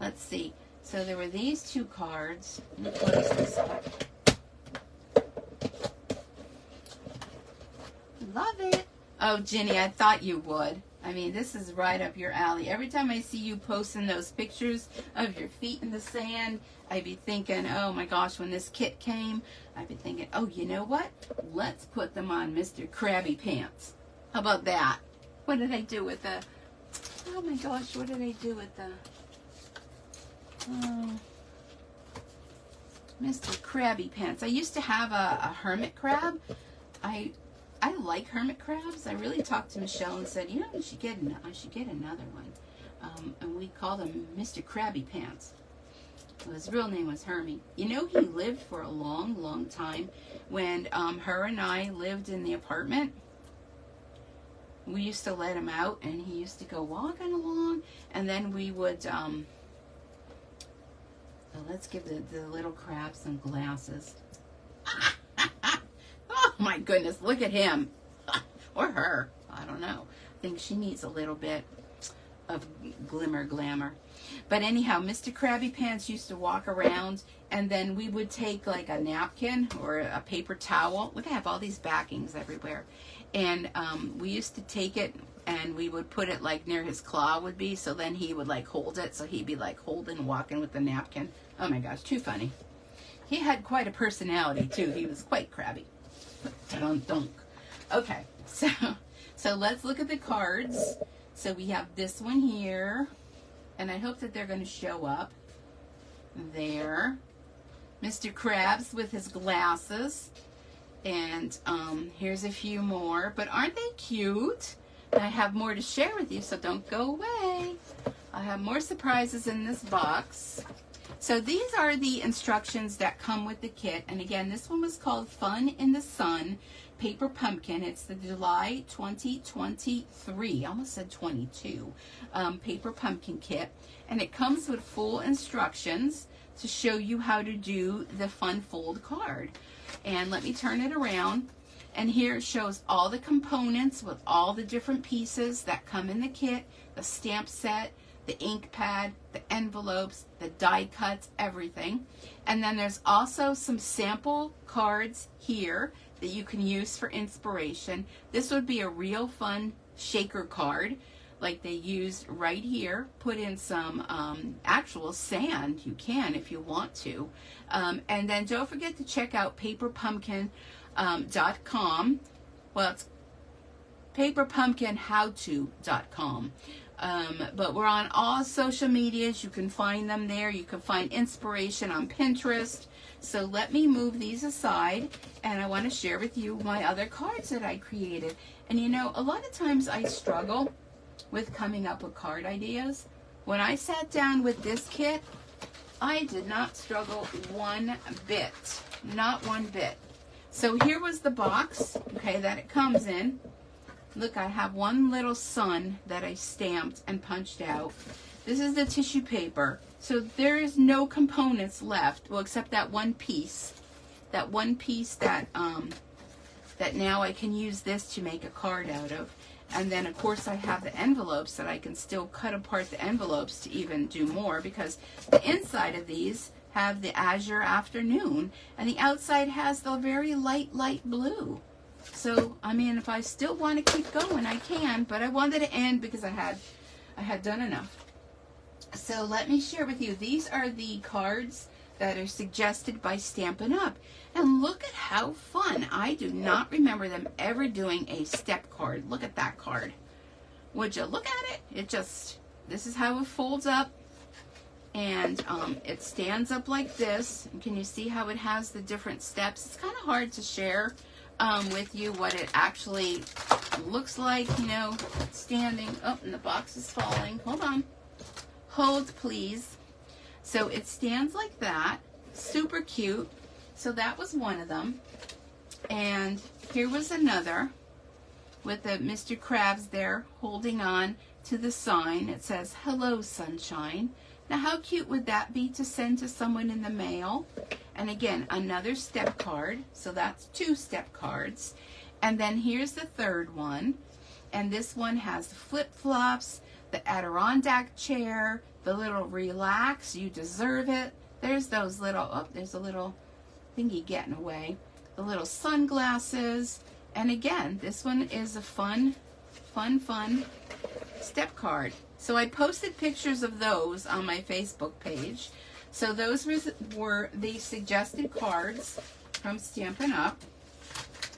Let's see. So there were these 2 cards. Let me close this up. Love it. Oh, Ginny, I thought you would. I mean, this is right up your alley. Every time I see you posting those pictures of your feet in the sand, I'd be thinking, oh my gosh, when this kit came, I'd be thinking, oh, you know what? Let's put them on Mr. Krabby Pants. How about that? What did I do with the, oh my gosh, what did I do with the, Mr. Krabby Pants? I used to have a hermit crab. I like hermit crabs. I really talked to Michelle and said, you know, I should get another one. And we called him Mr. Krabby Pants. Well, his real name was Hermie. You know, he lived for a long, long time. When her and I lived in the apartment, we used to let him out, and he used to go walking along, and then we would, so let's give the little crab some glasses. Oh my goodness, look at him. Or her. I don't know. I think she needs a little bit of glamour. But anyhow, Mr. Krabby Pants used to walk around, and then we would take like a napkin or a paper towel. Look, I have all these backings everywhere. And we used to take it and we would put it like near his claw would be, so then he would like hold it, so he'd be like holding, walking with the napkin. Oh my gosh, too funny. He had quite a personality too. He was quite crabby. Dun-dunk. Okay, so let's look at the cards. So we have this one here, and I hope that they're going to show up. There. Mr. Krabs with his glasses. And here's a few more. But aren't they cute? And I have more to share with you, so don't go away. I have more surprises in this box. So these are the instructions that come with the kit. And again, this one was called Fun in the Sun Paper Pumpkin. It's the July 2023, I almost said 22, Paper Pumpkin Kit. And it comes with full instructions to show you how to do the fun fold card. And let me turn it around. And here it shows all the components with all the different pieces that come in the kit, the stamp set, the ink pad, the envelopes, the die cuts, everything. And then there's also some sample cards here that you can use for inspiration. This would be a real fun shaker card like they used right here. Put in some actual sand. You can if you want to. And then don't forget to check out paperpumpkin.com. Well, it's paperpumpkinhowto.com. But we're on all social medias. You can find them there. You can find inspiration on Pinterest. So let me move these aside, and I want to share with you my other cards that I created. And you know, a lot of times I struggle with coming up with card ideas. When I sat down with this kit, I did not struggle one bit. Not one bit. So here was the box, okay, that it comes in. Look, I have one little sun that I stamped and punched out. This is the tissue paper. So there is no components left, well, except that one piece. That one piece that that now I can use this to make a card out of. And then, of course, I have the envelopes that I can still cut apart the envelopes to even do more, because the inside of these have the azure afternoon, and the outside has the very light blue. So, I mean, if I still want to keep going, I can, but I wanted to end because I had done enough. So let me share with you. These are the cards that are suggested by Stampin' Up. And look at how fun. I do not remember them ever doing a step card. Look at that card. Would you look at it? It just, this is how it folds up. And it stands up like this. And can you see how it has the different steps? It's kind of hard to share with you what it actually looks like, you know, standing. Oh, and the box is falling. Hold on. Hold, please. So it stands like that. Super cute. So that was one of them. And here was another with the Mr. Krabs there holding on to the sign. It says, "Hello, sunshine." Now, how cute would that be to send to someone in the mail? And again, another step card. So that's 2 step cards. And then here's the third one. And this one has the flip-flops, the Adirondack chair, the little relax, you deserve it. There's those little, oh, there's a little thingy getting away. The little sunglasses. And again, this one is a fun step card. So I posted pictures of those on my Facebook page. So those were the suggested cards from Stampin' Up.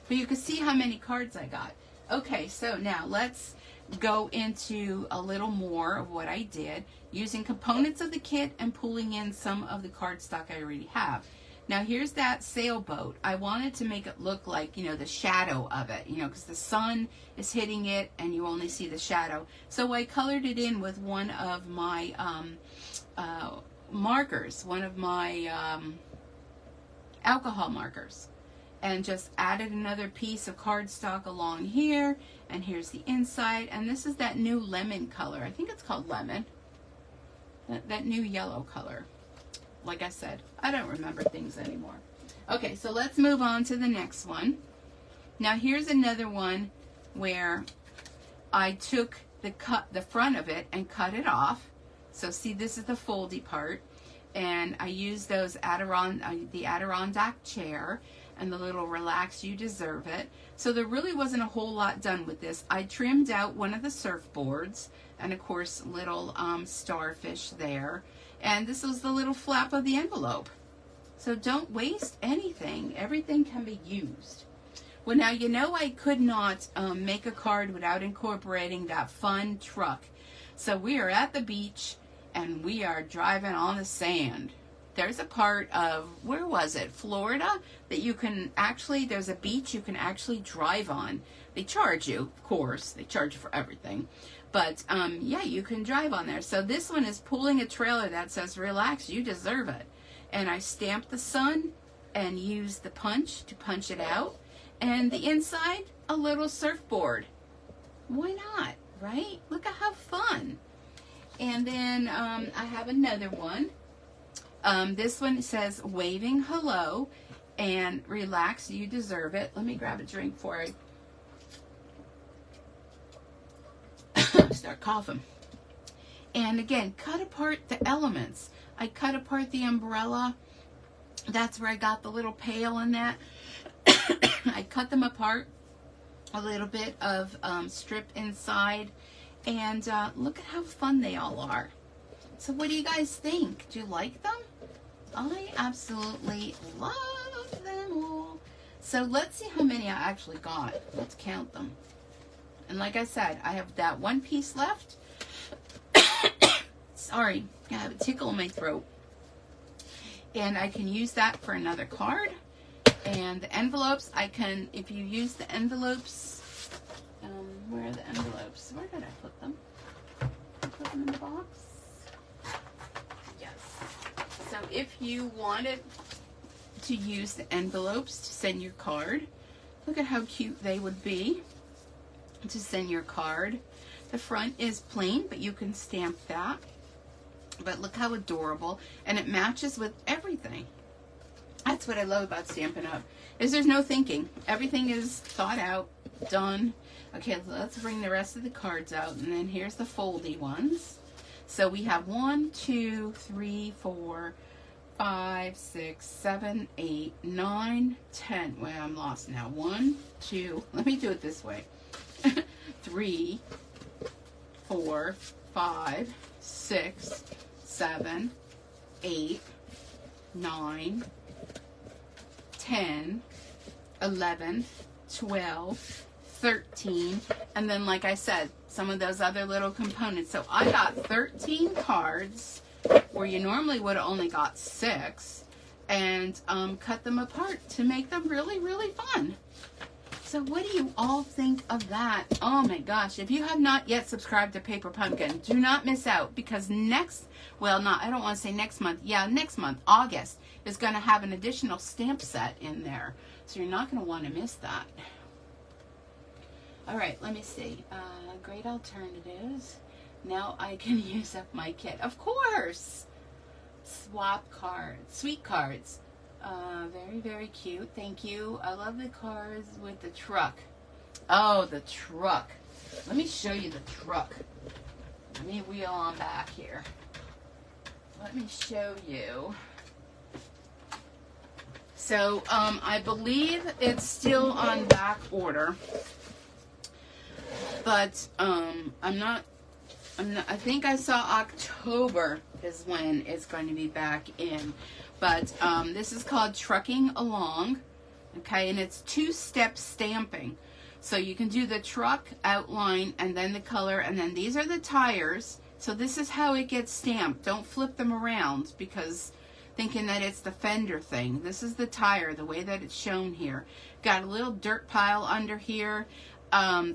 But you can see how many cards I got. Okay, so now let's go into a little more of what I did using components of the kit and pulling in some of the cardstock I already have. Now here's that sailboat. I wanted to make it look like, you know, the shadow of it, you know, because the sun is hitting it and you only see the shadow. So I colored it in with one of my markers, one of my alcohol markers, and just added another piece of cardstock along here. And here's the inside, and this is that new lemon color. I think it's called lemon. That new yellow color. Like I said, I don't remember things anymore. Okay, so let's move on to the next one. Now here's another one where I took the front of it and cut it off. So see, this is the foldy part, and I used those the Adirondack chair and the little relax, you deserve it. So there really wasn't a whole lot done with this. I trimmed out one of the surfboards, and of course little starfish there, and this was the little flap of the envelope. So don't waste anything. Everything can be used. Well, now you know I could not make a card without incorporating that fun truck. So we are at the beach and we are driving on the sand. There's a part of, where was it, Florida, that you can actually, there's a beach you can actually drive on. They charge you, of course, they charge you for everything. But yeah, you can drive on there. So this one is pulling a trailer that says, relax, you deserve it. And I stamped the sun and used the punch to punch it out. And the inside, a little surfboard. Why not, right? Look at how fun. And then I have another one. This one says, waving hello and relax, you deserve it. Let me grab a drink before I start coughing. And again, cut apart the elements. I cut apart the umbrella. That's where I got the little pail in that. I cut them apart, a little bit of strip inside, and look at how fun they all are. So what do you guys think? Do you like them? I absolutely love them all. So let's see how many I actually got. Let's count them. And like I said, I have that one piece left. Sorry, I have a tickle in my throat. And I can use that for another card. And the envelopes, I can, if you use the envelopes, where are the envelopes? Where did I put them? I put them in the box. Yes. So if you wanted to use the envelopes to send your card, look at how cute they would be to send your card. The front is plain, but you can stamp that. But look how adorable, and it matches with everything. That's what I love about Stampin' Up! Is there's no thinking. Everything is thought out, done. Okay, let's bring the rest of the cards out, and then here's the foldy ones. So we have 1, 2, 3, 4, 5, 6, 7, 8, 9, 10. Well, I'm lost now. 1, 2, let me do it this way. 3, 4, 5, 6, 7, 8, 9, 10, 11, 12, 13, and then like I said, some of those other little components. So I got 13 cards where you normally would have only got 6, and cut them apart to make them really, really fun. So what do you all think of that? Oh my gosh, if you have not yet subscribed to Paper Pumpkin, do not miss out, because next, well, not, I don't want to say next month. Yeah, next month, August, is going to have an additional stamp set in there. So you're not going to want to miss that. All right, let me see. Great alternatives. Now I can use up my kit. Of course. Swap cards, sweet cards. Very, very cute. Thank you. I love the cards with the truck. Oh, the truck. Let me show you the truck. Let me wheel on back here. Let me show you. So, I believe it's still on back order. But, I think I saw October is when it's going to be back in. But this is called Trucking Along, okay, and it's 2-step stamping. So you can do the truck outline and then the color, and then these are the tires. So this is how it gets stamped. Don't flip them around, because thinking that it's the fender thing. This is the tire, the way that it's shown here. Got a little dirt pile under here,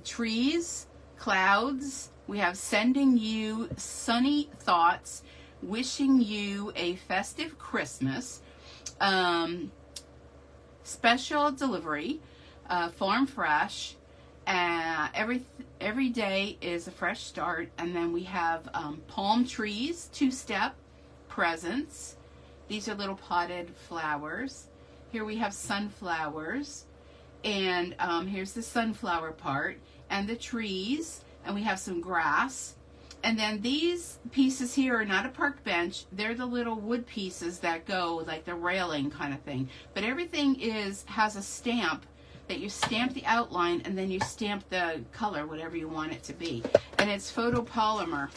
trees, clouds. We have sending you sunny thoughts, wishing you a festive Christmas, special delivery, farm fresh, every day is a fresh start, and then we have palm trees, 2-step, presents. These are little potted flowers. Here we have sunflowers, and here's the sunflower part, and the trees, and we have some grass. And then these pieces here are not a park bench. They're the little wood pieces that go like the railing kind of thing. But everything has a stamp that you stamp the outline, and then you stamp the color, whatever you want it to be. And it's photopolymer.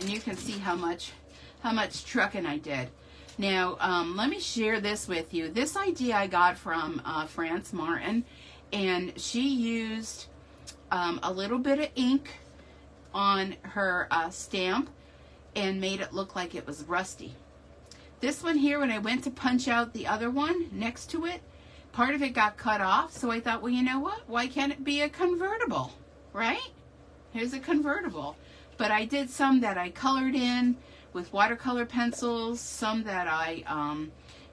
And you can see how much trucking I did. Now, let me share this with you. This idea I got from France Martin, and she used a little bit of ink on her stamp and made it look like it was rusty. This one here, when I went to punch out the other one next to it, part of it got cut off, so I thought, well, you know what? Why can't it be a convertible, right? Here's a convertible. But I did some that I colored in with watercolor pencils, some that I,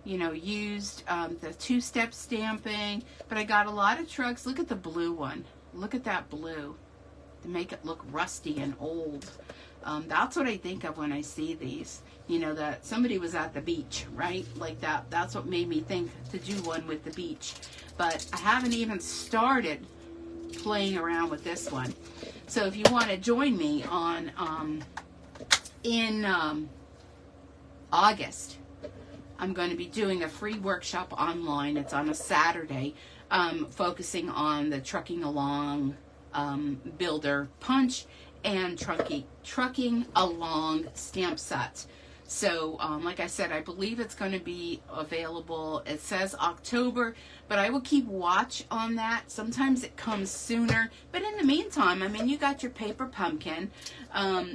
used the two-step stamping, but I got a lot of trucks. Look at the blue one. Look at that blue to make it look rusty and old. That's what I think of when I see these. You know, that somebody was at the beach, right? Like that. That's what made me think to do one with the beach. But I haven't even started playing around with this one. So if you want to join me on in August, I'm going to be doing a free workshop online. It's on a Saturday, focusing on the trucking along builder punch and trucking along stamp sets. So like I said, I believe it's going to be available. It says October, but I will keep watch on that. Sometimes it comes sooner, but in the meantime, I mean, you got your paper pumpkin.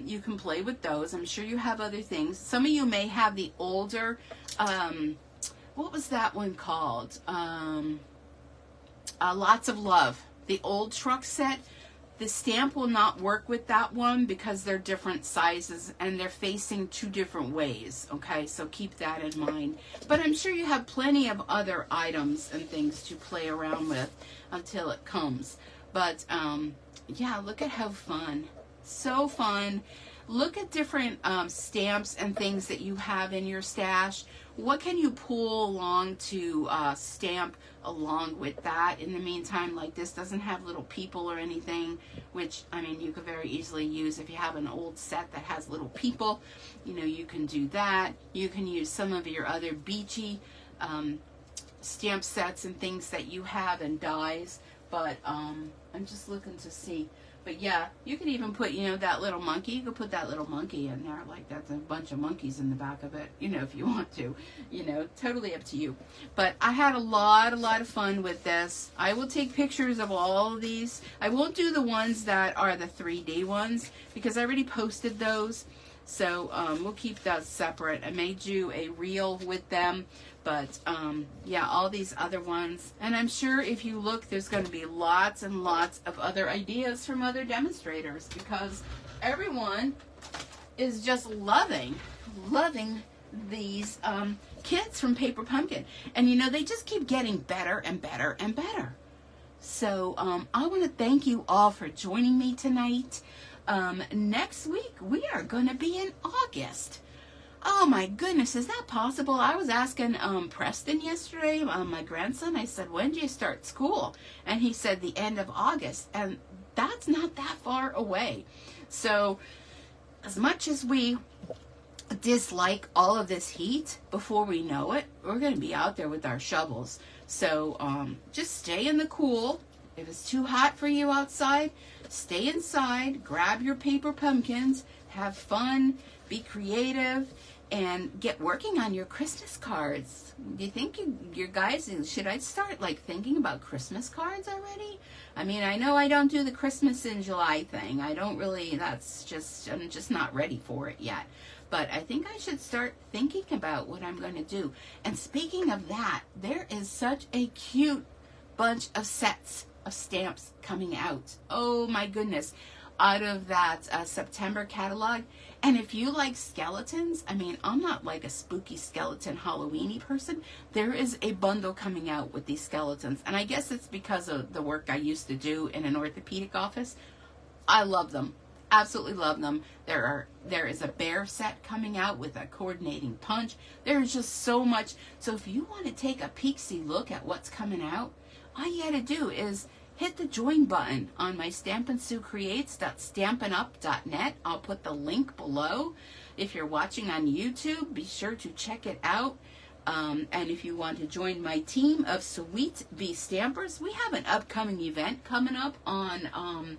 You can play with those. I'm sure you have other things. Some of you may have the older, what was that one called? Lots of Love, the old truck set. The stamp will not work with that one because they're different sizes and they're facing two different ways, okay? So keep that in mind. But I'm sure you have plenty of other items and things to play around with until it comes. But, yeah, look at how fun. So fun. Look at different stamps and things that you have in your stash. What can you pull along to stamp along with that? In the meantime, like this doesn't have little people or anything, which, I mean, you could very easily use if you have an old set that has little people. You know, you can do that. You can use some of your other beachy stamp sets and things that you have and dies. But I'm just looking to see. But yeah, you could even put, you know, that little monkey. You could put that little monkey in there. Like that's a bunch of monkeys in the back of it, you know, if you want to. You know, totally up to you. But I had a lot of fun with this. I will take pictures of all of these. I won't do the ones that are the 3D ones because I already posted those. So we'll keep that separate. I may do a reel with them. But, yeah, all these other ones. And I'm sure if you look, there's going to be lots and lots of other ideas from other demonstrators because everyone is just loving these kits from Paper Pumpkin. And, you know, they just keep getting better and better and better. So I want to thank you all for joining me tonight. Next week, we are going to be in August. Oh my goodness, is that possible? I was asking Preston yesterday, my grandson, I said, when do you start school? And he said the end of August, and that's not that far away. So as much as we dislike all of this heat, before we know it, we're going to be out there with our shovels. So just stay in the cool. If it's too hot for you outside, stay inside, grab your paper pumpkins, have fun, be creative, and get working on your Christmas cards. Do you think your guys, should I start like thinking about Christmas cards already? I mean, I know I don't do the Christmas in July thing. I don't really, I'm just not ready for it yet. But I think I should start thinking about what I'm going to do. And speaking of that, there is such a cute bunch of sets of stamps coming out. Oh my goodness. Out of that September catalog. And if you like skeletons, I mean, I'm not like a spooky skeleton Halloween-y person. There is a bundle coming out with these skeletons. And I guess it's because of the work I used to do in an orthopedic office. I love them. absolutely love them. There is a bear set coming out with a coordinating punch. There's just so much. So if you want to take a peek-see look at what's coming out, all you got to do is hit the join button on my stampinsuecreates.stampinup.net. I'll put the link below. If you're watching on YouTube, be sure to check it out. And if you want to join my team of Sweet Bee Stampers, we have an upcoming event coming up on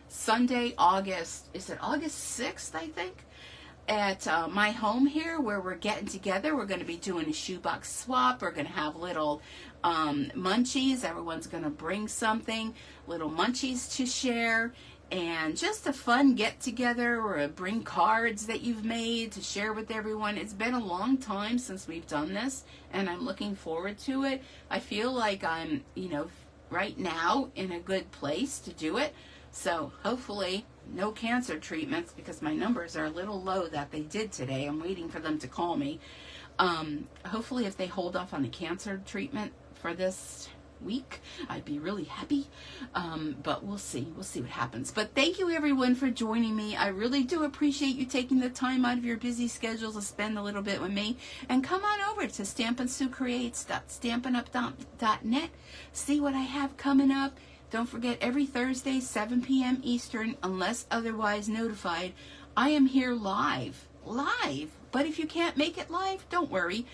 Sunday, August 6th, I think, at my home here, where we're getting together. We're going to be doing a shoebox swap. We're going to have little munchies. Everyone's going to bring something, little munchies to share, and just a fun get together, or bring cards that you've made to share with everyone. It's been a long time since we've done this, and I'm looking forward to it. I feel like I'm, right now in a good place to do it. So hopefully no cancer treatments, because my numbers are a little low that they did today. I'm waiting for them to call me. Hopefully if they hold off on the cancer treatment for this week, I'd be really happy. But we'll see. We'll see what happens. But thank you everyone for joining me. I really do appreciate you taking the time out of your busy schedules to spend a little bit with me. And come on over to stampinsuecreates.stampinup.net. See what I have coming up. Don't forget, every Thursday, 7 p.m. Eastern, unless otherwise notified, I am here live. But if you can't make it live, don't worry.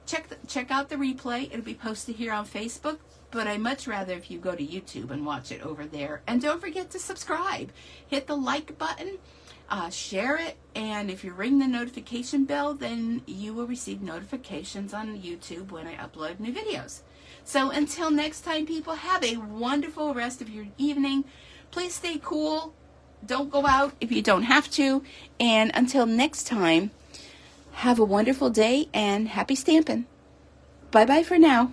Check out the replay. It'll be posted here on Facebook, but I'd much rather if you go to YouTube and watch it over there. And don't forget to subscribe. Hit the like button, share it, and if you ring the notification bell, then you will receive notifications on YouTube when I upload new videos. So until next time, people, have a wonderful rest of your evening. Please stay cool. Don't go out if you don't have to. And until next time, have a wonderful day and happy stamping. Bye-bye for now.